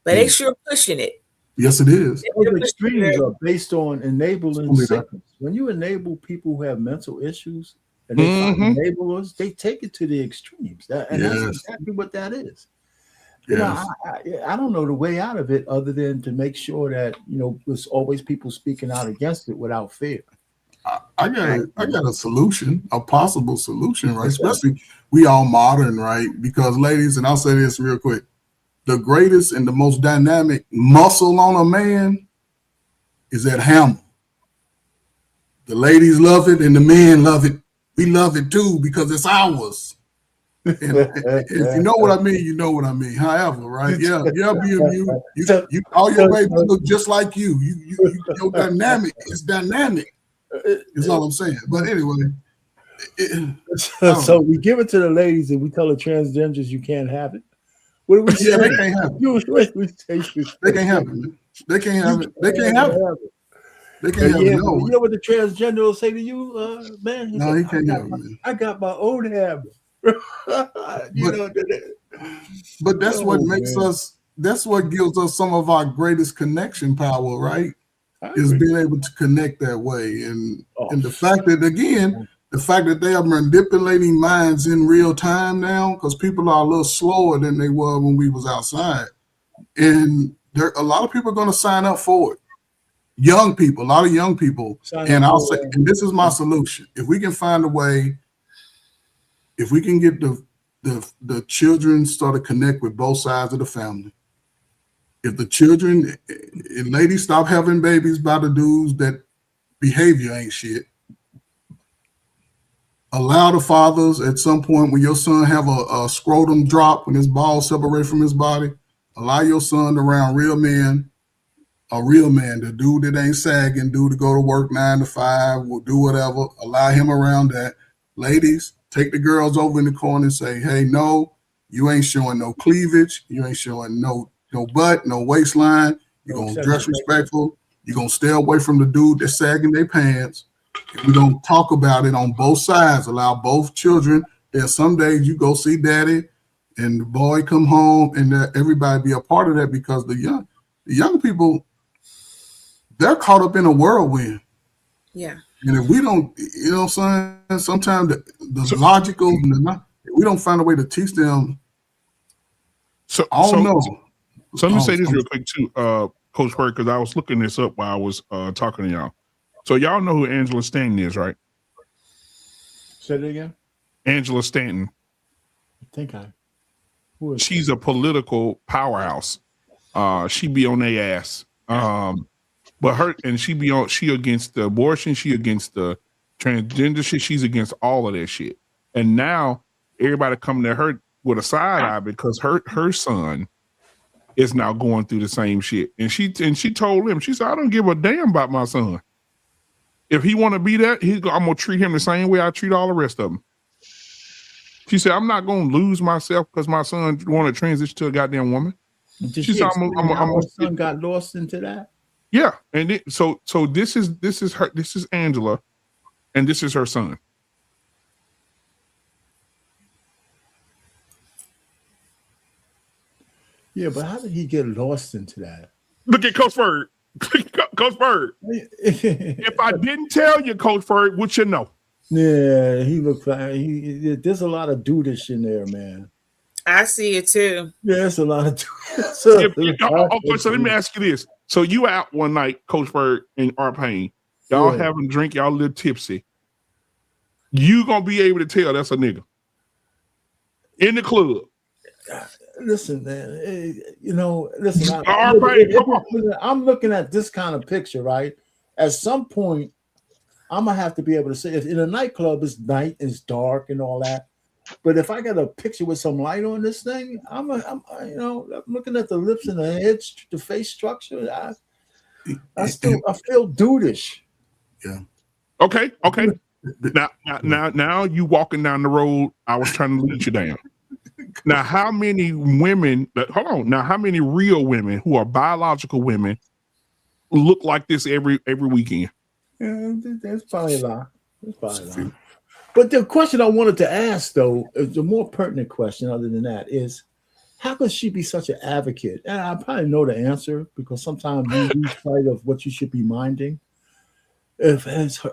but they sure pushing it. Yes, it is. Those extremes are based on enabling sickness. When you enable people who have mental issues, and they find enablers, they take it to the extremes. That's exactly what that is. You know, I don't know the way out of it other than to make sure that, you know, there's always people speaking out against it without fear. I got a solution, a possible solution, right? Especially we all modern, right? Because ladies, and I'll say this real quick, the greatest and the most dynamic muscle on a man is that hammer. The ladies love it and the men love it. We love it too because it's ours. And if you know what I mean, you know what I mean. However, right? Yeah, BMU, you all your babies look just like you. Your dynamic is dynamic. Is all I'm saying. But anyway, so we give it to the ladies and we tell the transgenders you can't have it. What do we say? Yeah, they can't have it. They can't have it. They can't have it. They can't have it. They can't have it. No. You know what the transgender will say to you, man? No, he can't have it, man. I got my own hammer. But that's what makes us. That's what gives us some of our greatest connection power, right? Is being able to connect that way, and the fact that, again, the fact that they are manipulating minds in real time now, because people are a little slower than they were when we was outside, and a lot of people are going to sign up for it. Young people, a lot of young people, and I'll say, and this is my solution: if we can find a way, if we can get the children start to connect with both sides of the family. If the children and ladies stop having babies by the dudes that behavior ain't shit. Allow the fathers at some point when your son have a scrotum drop, when his balls separate from his body, allow your son around real men, a real man, the dude that ain't sagging, dude to go to work 9 to 5, will do whatever, allow him around that. Ladies, take the girls over in the corner and say, hey, no, you ain't showing no cleavage, you ain't showing no butt, no waistline, you're going to dress respectful, you're going to stay away from the dude that's sagging their pants. We're going to talk about it on both sides, allow both children. There's some days you go see daddy and the boy come home and everybody be a part of that, because the young people, they're caught up in a whirlwind. Yeah. And if we don't, you know what I'm saying, sometimes the logical, we don't find a way to teach them. I don't know. So let me say this real quick too, Coach Bird, because I was looking this up while I was talking to y'all. So y'all know who Angela Stanton is, right? Say it again. Angela Stanton. She's a political powerhouse. She be on their ass. But she against the abortion, she against the transgender shit, she's against all of that shit. And now everybody coming to her with a side eye because her son is now going through the same shit. And she told him, she said, I don't give a damn about my son. If he want to be that, I'm going to treat him the same way I treat all the rest of them. She said, I'm not going to lose myself because my son want to transition to a goddamn woman. Did She she said, explain how her son got lost into that? Yeah, and so this is her. This is Angela, and this is her son. Yeah, but how did he get lost into that? Look at Coach Bird. Coach Bird. If I didn't tell you, Coach Bird, would you know? Yeah, he looked like there's a lot of dudish in there, man. I see it too. Yeah, there's a lot of So let me ask you this. So you out one night, Coach Bird and Art Payne. Y'all having a drink, y'all a little tipsy. You gonna be able to tell that's a nigga. In the club. Listen, man, listen, I'm looking at this kind of picture, right? At some point, I'm gonna have to be able to say, if in a nightclub it's night, it's dark and all that. But if I got a picture with some light on this thing, I'm looking at the lips and the head, the face structure. I feel dudeish. Yeah. Okay. Now you walking down the road I was trying to lead you down. Now, how many women? Hold on. Now, how many real women who are biological women look like this every weekend? Yeah, there's probably a lot. But the question I wanted to ask, though, the more pertinent question, other than that, is how could she be such an advocate? And I probably know the answer because sometimes you lose sight of what you should be minding.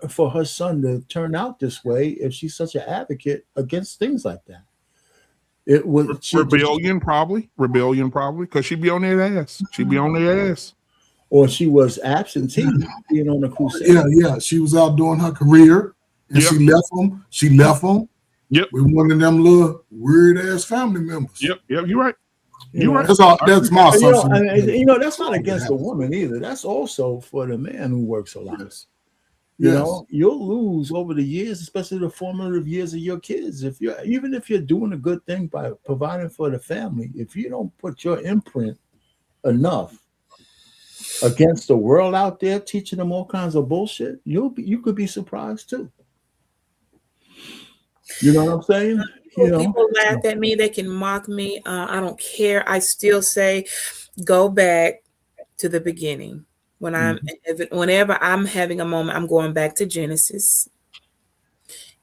For her son to turn out this way, if she's such an advocate against things like that. It was rebellion, probably because she'd be on their ass. Or she was absentee being on the crusade. Yeah. She was out doing her career, and she left them. Yep. With one of them little weird ass family members. Yep. You're right. That's my assumption. That's not against the woman either. That's also for the man who works a lot. You know, you'll lose over the years, especially the formative years of your kids. Even if you're doing a good thing by providing for the family, if you don't put your imprint enough against the world out there, teaching them all kinds of bullshit, you could be surprised too. You know what I'm saying? People laugh at me, they can mock me. I don't care. I still say, go back to the beginning. Whenever I'm having a moment, I'm going back to Genesis,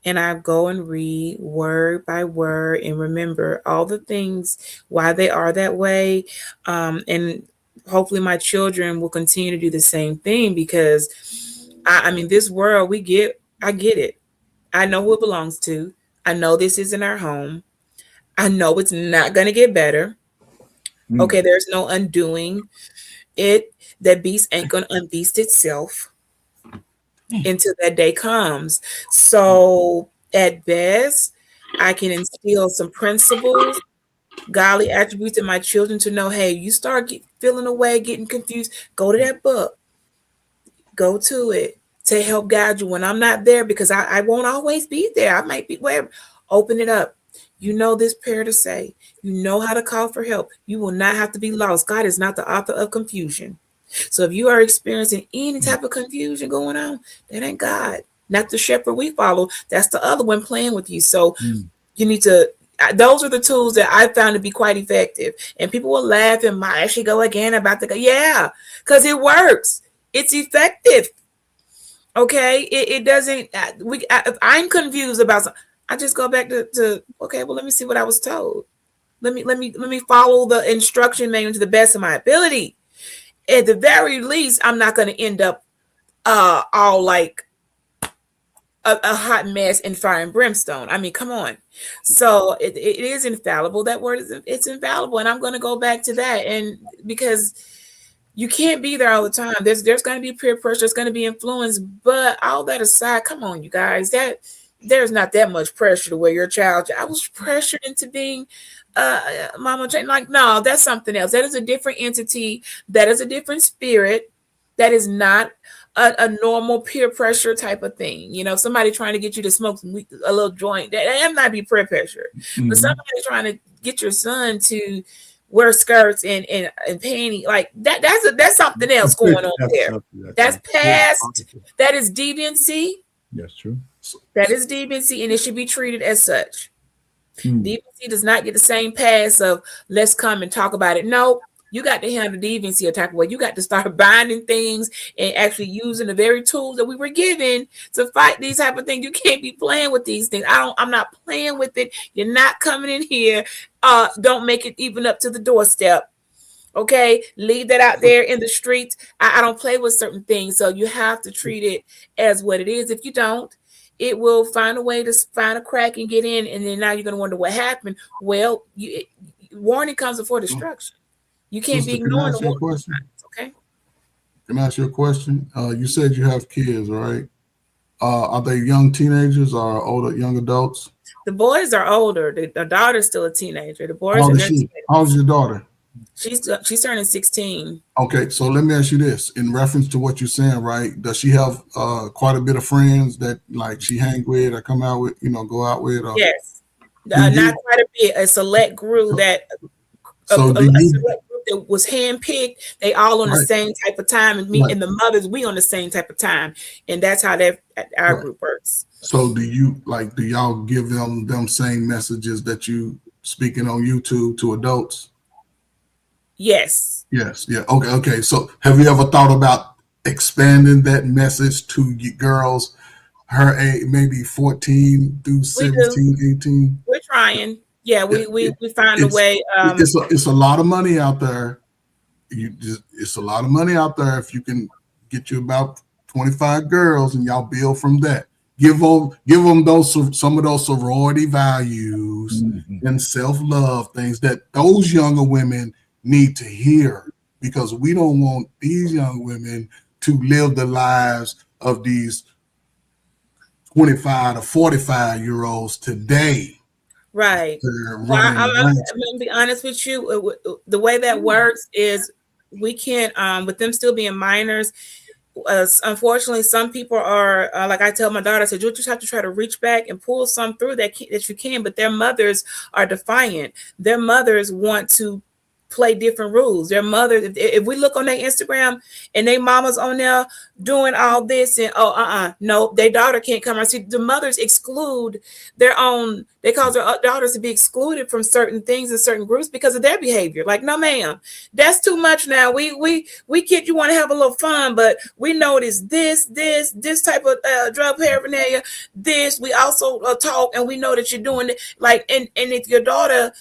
and I go and read word by word and remember all the things why they are that way, and hopefully my children will continue to do the same thing because I mean this world I get it. I know who it belongs to. I know this isn't our home. I know it's not going to get better. Okay, there's no undoing it. That beast ain't gonna unbeast itself until that day comes. So at best, I can instill some principles, godly attributes in my children to know, hey, you start feeling away, getting confused, go to that book. Go to it to help guide you when I'm not there, because I won't always be there. I might be wherever. Open it up. You know this prayer to say. You know how to call for help. You will not have to be lost. God is not the author of confusion. So if you are experiencing any type of confusion going on, that ain't God. Not the shepherd we follow. That's the other one playing with you. So you need to, those are the tools that I found to be quite effective. And people will laugh and actually go again about the, yeah, because it works. It's effective. Okay. It doesn't, if I'm confused about something, I just go back to, okay, well, let me see what I was told. Let me follow the instruction manual to the best of my ability. At the very least, I'm not going to end up all like a hot mess in fire and brimstone. I mean, come on. So it is infallible. That word it's infallible, and I'm going to go back to that. And because you can't be there all the time, there's going to be peer pressure, there's going to be influence. But all that aside, come on, you guys, that there's not that much pressure to where your child. I was pressured into being Mama Jane, like, no, that's something else. That is a different entity. That is a different spirit. That is not a normal peer pressure type of thing. You know, somebody trying to get you to smoke a little joint, that might be peer pressure. But somebody trying to get your son to wear skirts and panty, like that's something else going on there. That's past. That is deviancy. That's true. That is deviancy, and it should be treated as such. Deviancy does not get the same pass of let's come and talk about it. No, You got to handle deviancy a type of way. You got to start binding things and actually using the very tools that we were given to fight these type of things. You can't be playing with these things. I'm not playing with it. You're not coming in here. Don't make it even up to the doorstep. Okay, leave that out there in the streets. I don't play with certain things, so you have to treat it as what it is. If you don't, it will find a way to find a crack and get in, and then now you're going to wonder what happened. Well, warning comes before destruction. You can't be ignoring the warning signs, okay? Can I ask you a question? You said you have kids, right? Are they young teenagers or older young adults? The boys are older. The daughter's still a teenager. The boys How old are is she? How old is your daughter? She's turning 16. Okay, so let me ask you this. In reference to what you're saying, right? Does she have quite a bit of friends that like she hang with or come out with, go out with? Or, yes. Not quite a bit. A select group that So a select group that was handpicked. They all on the same type of time, and me and the mothers, we on the same type of time, and that's how our group works. So do y'all give them same messages that you speaking on YouTube to adults? Yes. Yes. Yeah. Okay. So have you ever thought about expanding that message to girls her age, maybe 14 through 17, 18? We're trying. Yeah, we find a way. It's a lot of money out there. It's a lot of money out there if you can get you about 25 girls and y'all build from that. Give them some of those sorority values and self-love things that those younger women need to hear, because we don't want these young women to live the lives of these 25 to 45-year-olds today. Right. I'm going to be honest with you. The way that works is we can't, with them still being minors, unfortunately, some people are, like I tell my daughter, I said, you just have to try to reach back and pull some through that you can, but their mothers are defiant. Their mothers want to play different rules. Their mothers, if we look on their Instagram and their mamas on there doing all this and no, their daughter can't come around. See, the mothers exclude their own, they cause their daughters to be excluded from certain things and certain groups because of their behavior. Like, no ma'am, that's too much now. We kid, you want to have a little fun, but we notice this type of drug paraphernalia, we also talk and we know that you're doing it. Like, and if your daughter,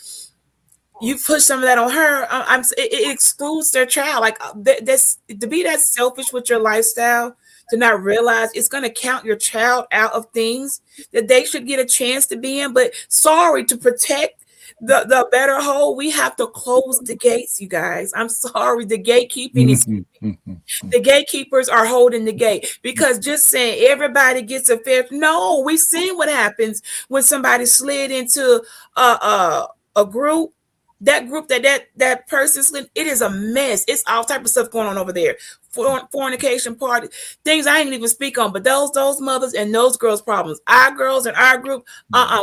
you push some of that on her, it excludes their child. Like, that's to be that selfish with your lifestyle, to not realize it's going to count your child out of things that they should get a chance to be in. But sorry, to protect the better whole, we have to close the gates, you guys. I'm sorry, the gatekeeping is the gatekeepers are holding the gate, because just saying everybody gets a fair, no, we've seen what happens when somebody slid into a group. That group that person slid, it is a mess. It's all type of stuff going on over there. Fornication party, things I ain't even speak on, but those mothers and those girls' problems. Our girls and our group,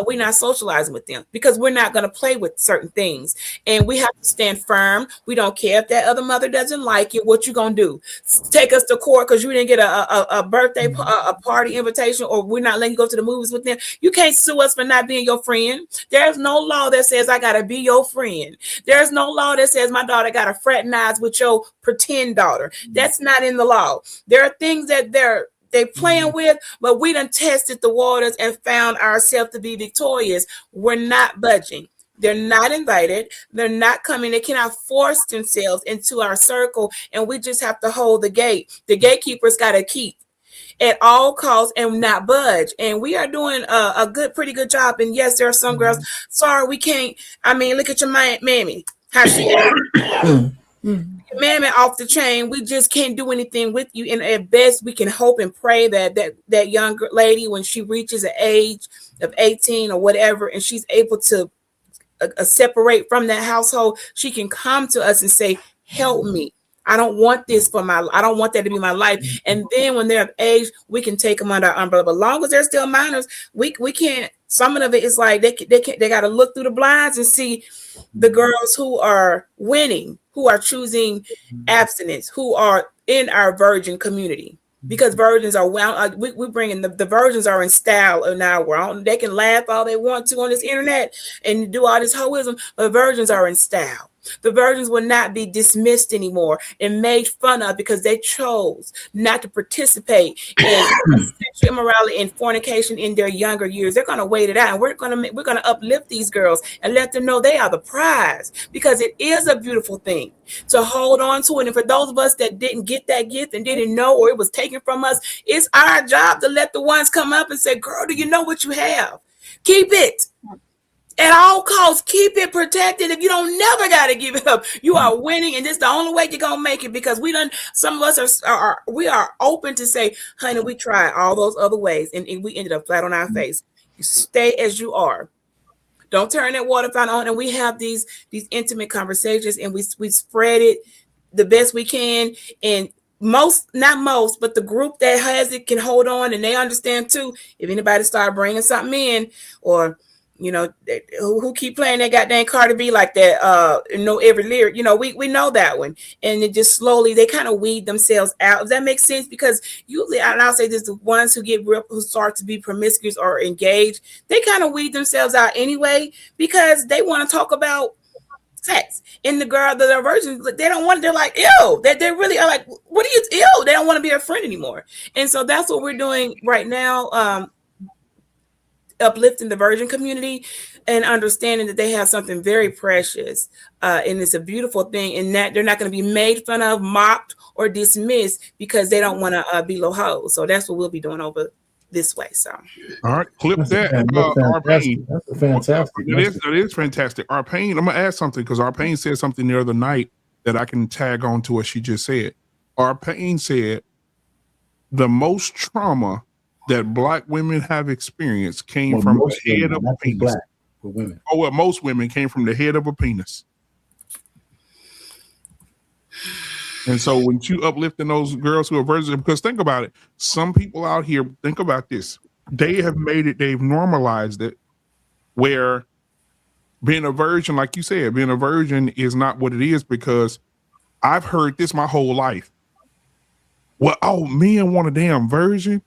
we're not socializing with them, because we're not going to play with certain things, and we have to stand firm. We don't care if that other mother doesn't like it. What you gonna do? Take us to court because you didn't get a birthday a party invitation, or we're not letting you go to the movies with them? You can't sue us for not being your friend. There's no law that says I gotta be your friend. There's no law that says my daughter gotta fraternize with your pretend daughter. That's not in the law. There are things that they playing with, but we done tested the waters and found ourselves to be victorious. We're not budging. They're not invited. They're not coming. They cannot force themselves into our circle, and we just have to hold the gate. The gatekeepers got to keep at all costs and not budge. And we are doing a pretty good job. And yes, there are some girls, sorry, we can't. I mean, look at your mammy, how she mammy off the chain. We just can't do anything with you. And at best, we can hope and pray that young lady, when she reaches an age of 18 or whatever, and she's able to separate from that household, she can come to us and say, help me. I don't want I don't want that to be my life. And then when they're of age, we can take them under our umbrella. But long as they're still minors, we can't. Some of it is like they got to look through the blinds and see the girls who are winning, who are choosing abstinence, who are in our virgin community. Because virgins are we bringing the virgins are in style now. They can laugh all they want to on this internet and do all this hoism, but virgins are in style. The virgins will not be dismissed anymore and made fun of because they chose not to participate in sexual immorality and fornication in their younger years. They're going to wait it out, and we're going to uplift these girls and let them know they are the prize, because it is a beautiful thing to hold on to it. And for those of us that didn't get that gift and didn't know, or it was taken from us, it's our job to let the ones come up and say, girl, do you know what you have? Keep it. At all costs, keep it protected. If you don't never got to give it up, you are winning, and this is the only way you're gonna make it, because some of us are open to say, honey, we tried all those other ways and we ended up flat on our face. You stay as you are. Don't turn that water fountain on. And we have these intimate conversations, and we spread it the best we can. And not most, but the group that has it can hold on, and they understand too. If anybody start bringing something in, or who keep playing that goddamn Cardi B like that, know every lyric, we know that one. And it just slowly, they kind of weed themselves out. Does that make sense? Because usually, and I'll say this, the ones who start to be promiscuous or engaged, they kind of weed themselves out anyway, because they want to talk about sex. And the virgins, they don't want, they're like, ew, they really are like, what are you, ew, they don't want to be a friend anymore. And so that's what we're doing right now, uplifting the virgin community and understanding that they have something very precious, and it's a beautiful thing, and that they're not going to be made fun of, mocked, or dismissed because they don't want to be low hoes. So that's what we'll be doing over this way. So all right, clip that. Arpain. That's fantastic. That is fantastic. Arpain, I'm gonna ask something, because Arpain said something the other night that I can tag on to what she just said. Arpain said the most trauma that Black women have experienced came from the head of a penis. Black for women. Oh, well, most women came from the head of a penis. And so when you uplifting those girls who are virgins, because think about it, some people out here, think about this, they have made it, they've normalized it, where being a virgin, like you said, being a virgin is not what it is, because I've heard this my whole life. Well, men want a damn virgin.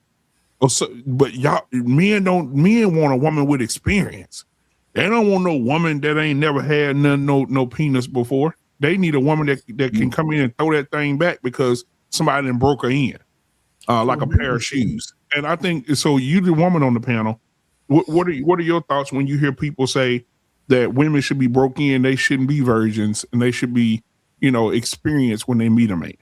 But men want a woman with experience. They don't want no woman that ain't never had no penis before. They need a woman that can come in and throw that thing back because somebody done broke her in, like a pair of shoes. And I think so. You, the woman on the panel, what are your thoughts when you hear people say that women should be broke in, they shouldn't be virgins, and they should be, experienced when they meet a man?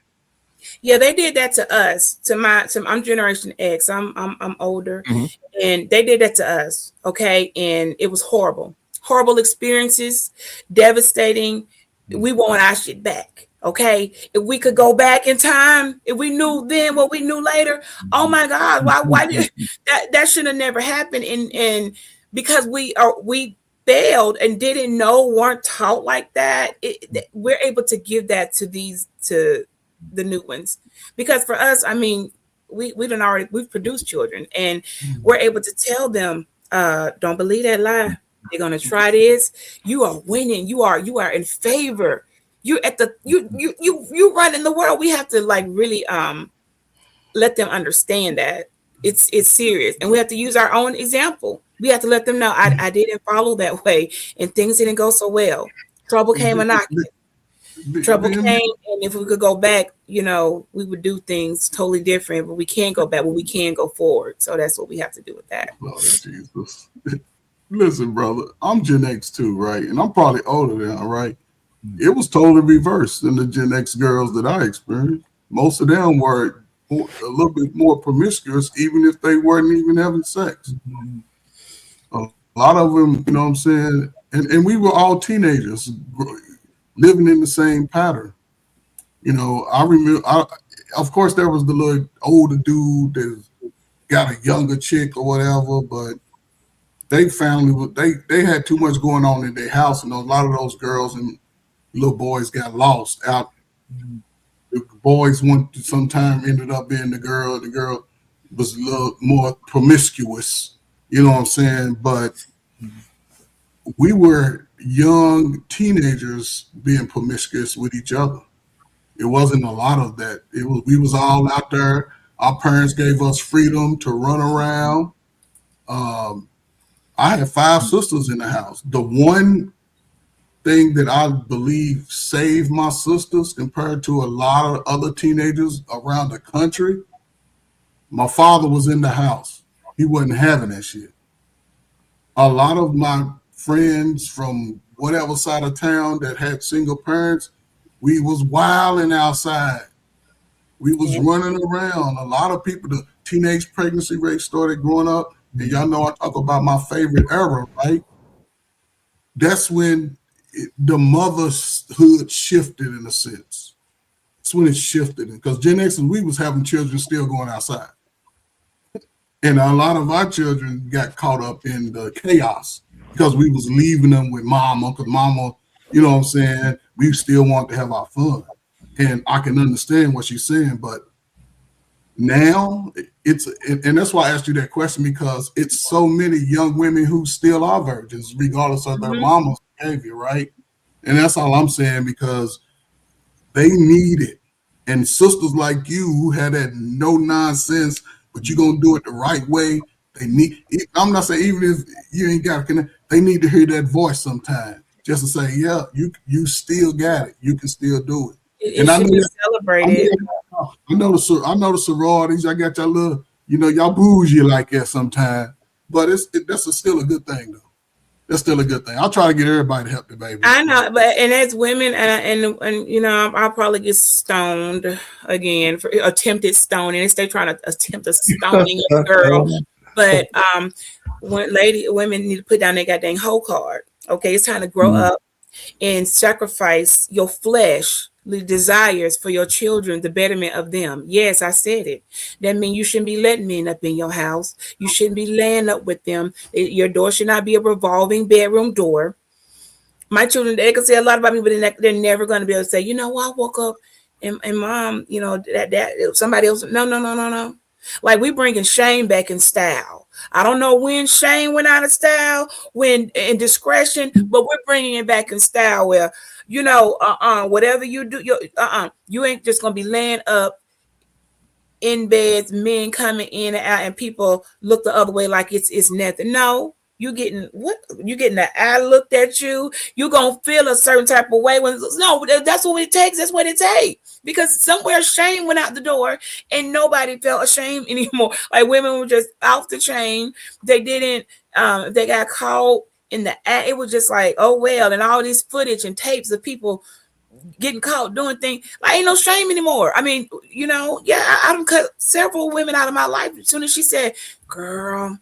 Yeah, they did that to us. I'm Generation X. I'm older, and they did that to us. Okay, and it was horrible experiences, devastating. We want our shit back. Okay, if we could go back in time, if we knew then what we knew later, oh my God, why did that should have never happened? And because we failed and didn't know, weren't taught like that, we're able to give that to the new ones, because for us, I mean, we've produced children, and we're able to tell them, don't believe that lie. They're gonna try this. You are winning. You are in favor. You run in the world. We have to really let them understand that it's serious, and we have to use our own example. We have to let them know I didn't follow that way, and things didn't go so well. Trouble came a knocking. Trouble came, and if we could go back, we would do things totally different, but we can't go back, but we can go forward. So that's what we have to do with that. Lord Jesus. Listen, brother, I'm Gen X too, right? And I'm probably older than, right? It was totally reversed in the Gen X girls that I experienced. Most of them were a little bit more promiscuous, even if they weren't even having sex. A lot of them, you know what I'm saying? And we were all teenagers living in the same pattern. I remember, of course, there was the little older dude that got a younger chick or whatever, but they had too much going on in their house, and a lot of those girls and little boys got lost out. The boys sometimes ended up being the girl. The girl was a little more promiscuous, you know what I'm saying? But we were young teenagers being promiscuous with each other. It wasn't a lot of that. We was all out there. Our parents gave us freedom to run around. I had 5 sisters in the house. The one thing that I believe saved my sisters compared to a lot of other teenagers around the country. My father was in the house. He wasn't having that shit. A lot of my friends from whatever side of town that had single parents, we was wilding outside. We was running around. A lot of people, the teenage pregnancy rate started growing up. And y'all know I talk about my favorite era, right? That's when the motherhood shifted in a sense. That's when it shifted. Because Gen X and we was having children still going outside. And a lot of our children got caught up in the chaos because we was leaving them with mama, because mama, you know what I'm saying, we still want to have our fun. And I can understand what she's saying, but now and that's why I asked you that question, because it's so many young women who still are virgins, regardless of their mama's behavior, right? And that's all I'm saying, because they need it. And sisters like you who had that no nonsense, but you're gonna do it the right way. They need. I'm not saying even if you ain't got to connect, they need to hear that voice sometime, just to say, yeah, you still got it. You can still do it. It should be celebrated. I know the sororities. I got y'all little, y'all bougie like that sometimes, but that's still a good thing though. That's still a good thing. I'll try to get everybody to help the baby. I know, but as women, and I'll probably get stoned again for attempted stoning. Instead, they trying to attempt a stoning of a girl. But women need to put down their goddamn whole card. Okay, it's time to grow up and sacrifice your flesh, the desires for your children, the betterment of them. Yes, I said it. That means you shouldn't be letting men up in your house. You shouldn't be laying up with them. Your door should not be a revolving bedroom door. My children, they can say a lot about me, but they're never going to be able to say, I woke up and mom, that somebody else. No. Like, we bringing shame back in style. I don't know when shame went out of style, when in discretion, but we're bringing it back in style where, whatever you do, you ain't just gonna be laying up in beds, men coming in and out, and people look the other way like it's nothing. No, you getting the eye looked at you. You gonna feel a certain type of way that's what it takes. That's what it takes. Because somewhere shame went out the door and nobody felt ashamed anymore. Like, women were just off the chain. They didn't, they got caught in the act. It was just like, oh well, and all this footage and tapes of people getting caught doing things. Like, ain't no shame anymore. I mean, I done cut several women out of my life as soon as she said, girl,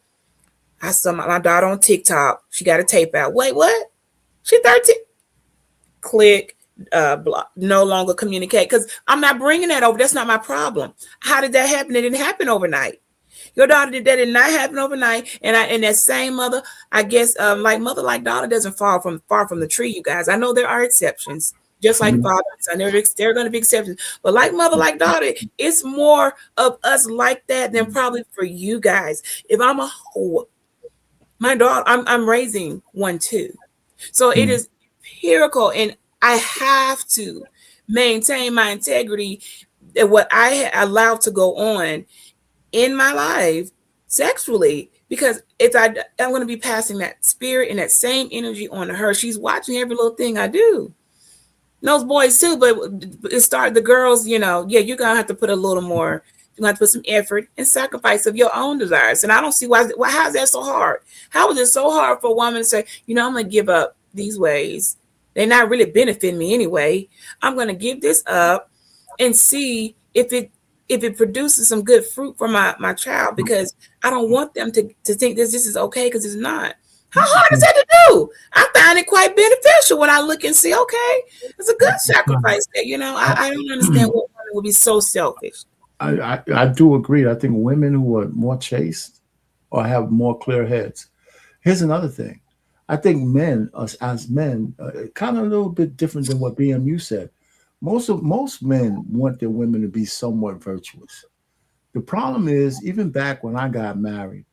I saw my daughter on TikTok. She got a tape out. Wait, what? She 13. Click. Block, no longer communicate, because I'm not bringing that over. That's not my problem. How did that happen? It didn't happen overnight. Your daughter did that. Did not happen overnight. And that same mother, I guess, like mother like daughter doesn't fall far from the tree. You guys, I know there are exceptions, just like fathers. I know there are going to be exceptions, but like mother like daughter, it's more of us like that than probably for you guys. If I'm a whole, my daughter, I'm raising one too, so it is empirical, and I have to maintain my integrity and what I allowed to go on in my life sexually, because I'm going to be passing that spirit and that same energy on to her. She's watching every little thing I do. Those boys too, but the girls, you're going to have to put a little more, you're going to have to put some effort and sacrifice of your own desires. And I don't see why how is that so hard? How is it so hard for a woman to say, I'm going to give up these ways? They're not really benefiting me anyway. I'm going to give this up and see if it produces some good fruit for my child, because I don't want them to think this is okay, because it's not. How hard is that to do? I find it quite beneficial when I look and see, okay, it's a good sacrifice there. I don't understand what women would be so selfish. I do agree. I think women who are more chaste or have more clear heads. Here's another thing. I think men, as men, kind of a little bit different than what BMU said. Most men want their women to be somewhat virtuous. The problem is, even back when I got married,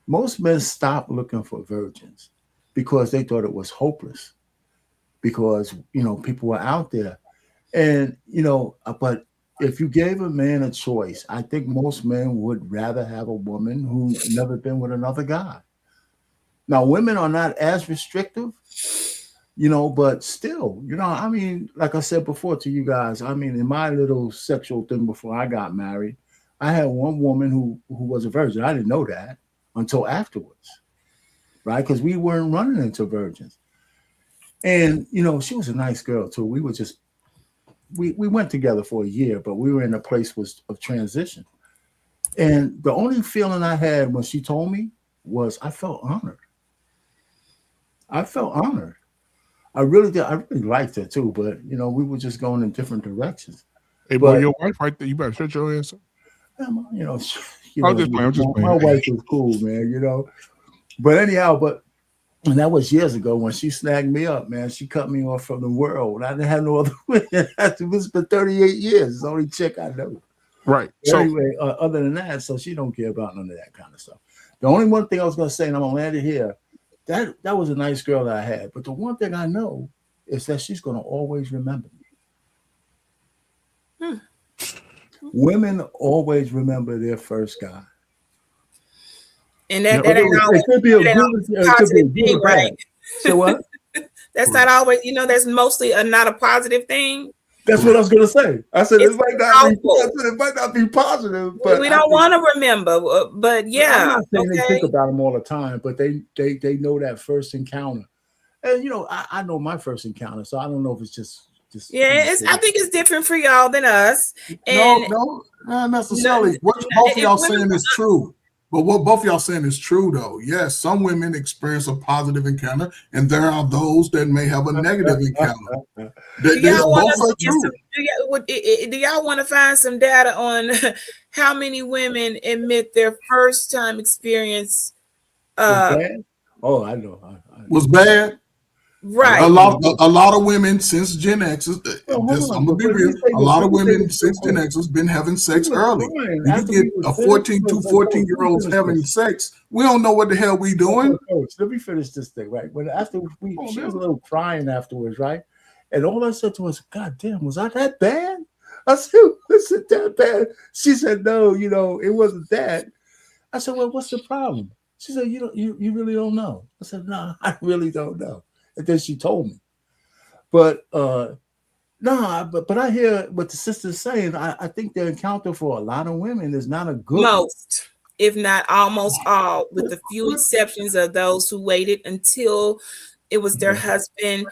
most men stopped looking for virgins because they thought it was hopeless, because, people were out there. And, but if you gave a man a choice, I think most men would rather have a woman who's never been with another guy. Now, women are not as restrictive, but still, I mean, like I said before to you guys, I mean, in my little sexual thing before I got married, I had one woman who was a virgin. I didn't know that until afterwards, right? Because we weren't running into virgins. And, she was a nice girl too. We were just, we went together for a year, but we were in a place of transition. And the only feeling I had when she told me was I felt honored. I really did. I really liked her too, but we were just going in different directions. Hey, boy, your wife right there. You better shut your ass up. I'm just playing. My wife was cool, man. But anyhow, and that was years ago when she snagged me up, man. She cut me off from the world. I didn't have no other way. It was for 38 years. It's the only chick I know. Right. So anyway, other than that, so she don't care about none of that kind of stuff. The only one thing I was going to say, and I'm going to land it here, that was a nice girl that I had. But the one thing I know is that she's going to always remember me. Women always remember their first guy. And that ain't always, it could be a good thing, right? So what? That's not always, that's mostly not a positive thing. That's what I was going to say. I said it might not be positive, but we don't want to remember. But yeah, I'm not saying they think about them all the time, but they know that first encounter. And I know my first encounter, so I don't know if it's just. Yeah, I think it's different for y'all than us. And no, not necessarily. What both of y'all saying is true. But what both of y'all saying is true, though. Yes, some women experience a positive encounter, and there are those that may have a negative encounter. Do y'all want to find some data on how many women admit their first time experience? Bad? Oh, I know. Was bad. Right. A lot of women since Gen X, I'm gonna be real. A lot of women since Gen X has been having sex early. When you get a 14-year-olds having sex, we don't know what the hell we doing. Coach, let me finish this thing, right? When she was a little crying afterwards, right? And all I said to her was, "God damn, was I that bad?" I said, "Was it that bad?" She said, "No, it wasn't that." I said, "Well, what's the problem?" She said, "You really don't know." I said, "No, I really don't know." And then she told me. But but I hear what the sister's saying. I think the encounter for a lot of women is not a good most, if not almost all, with the few exceptions of those who waited until it was their husband.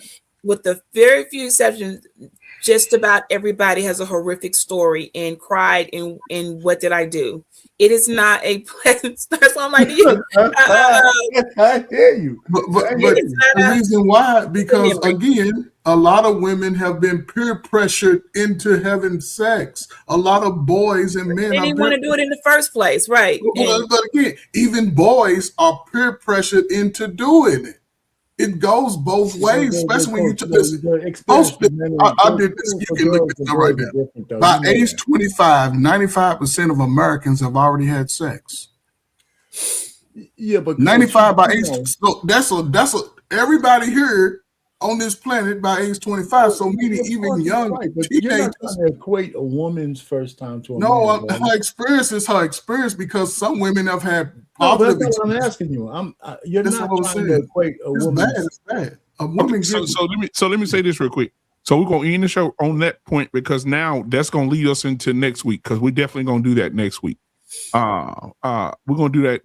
With the very few exceptions, just about everybody has a horrific story and cried in what did I do? It is not a pleasant story. So I'm like, I hear you. But the reason why, because again, a lot of women have been peer pressured into having sex. A lot of boys and men they didn't want to do it in the first place, right? But again, even boys are peer pressured into doing it. It goes both ways, especially when I did this. You can look at that right now. By age 25, 95% of Americans have already had sex. Yeah, but 95 by age. So that's everybody here on this planet by age 25. So meaning even young teenagers. You're not trying to equate a woman's first time to a no, man. her experience is her experience because some women have had. No, that's what I'm asking you. You're not trying to equate a woman. It's bad. A woman. So let me say this real quick. So we're gonna end the show on that point because now that's gonna lead us into next week because we're definitely gonna do that next week. We're gonna do that.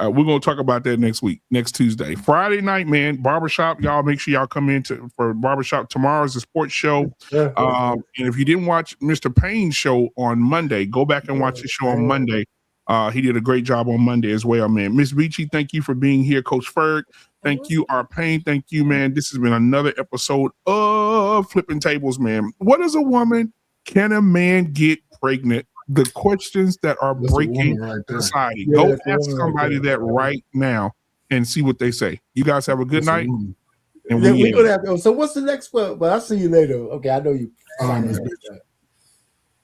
We're gonna talk about that next week, next Tuesday, Friday night, man. Barbershop, y'all make sure y'all come in for Barbershop. Tomorrow's the sports show. And if you didn't watch Mr. Payne's show on Monday, go back and watch the show on Monday. He did a great job on Monday as well, man. Miss Beachy, thank you for being here. Coach Ferg, thank you. Our Payne, thank you, man. This has been another episode of Flippin Tables, man. What is a woman? Can a man get pregnant? The questions that are breaking society. Go ask somebody that right now and see what they say. You guys have a good night. And so what's the next one? Well, I'll see you later. Okay, I know you.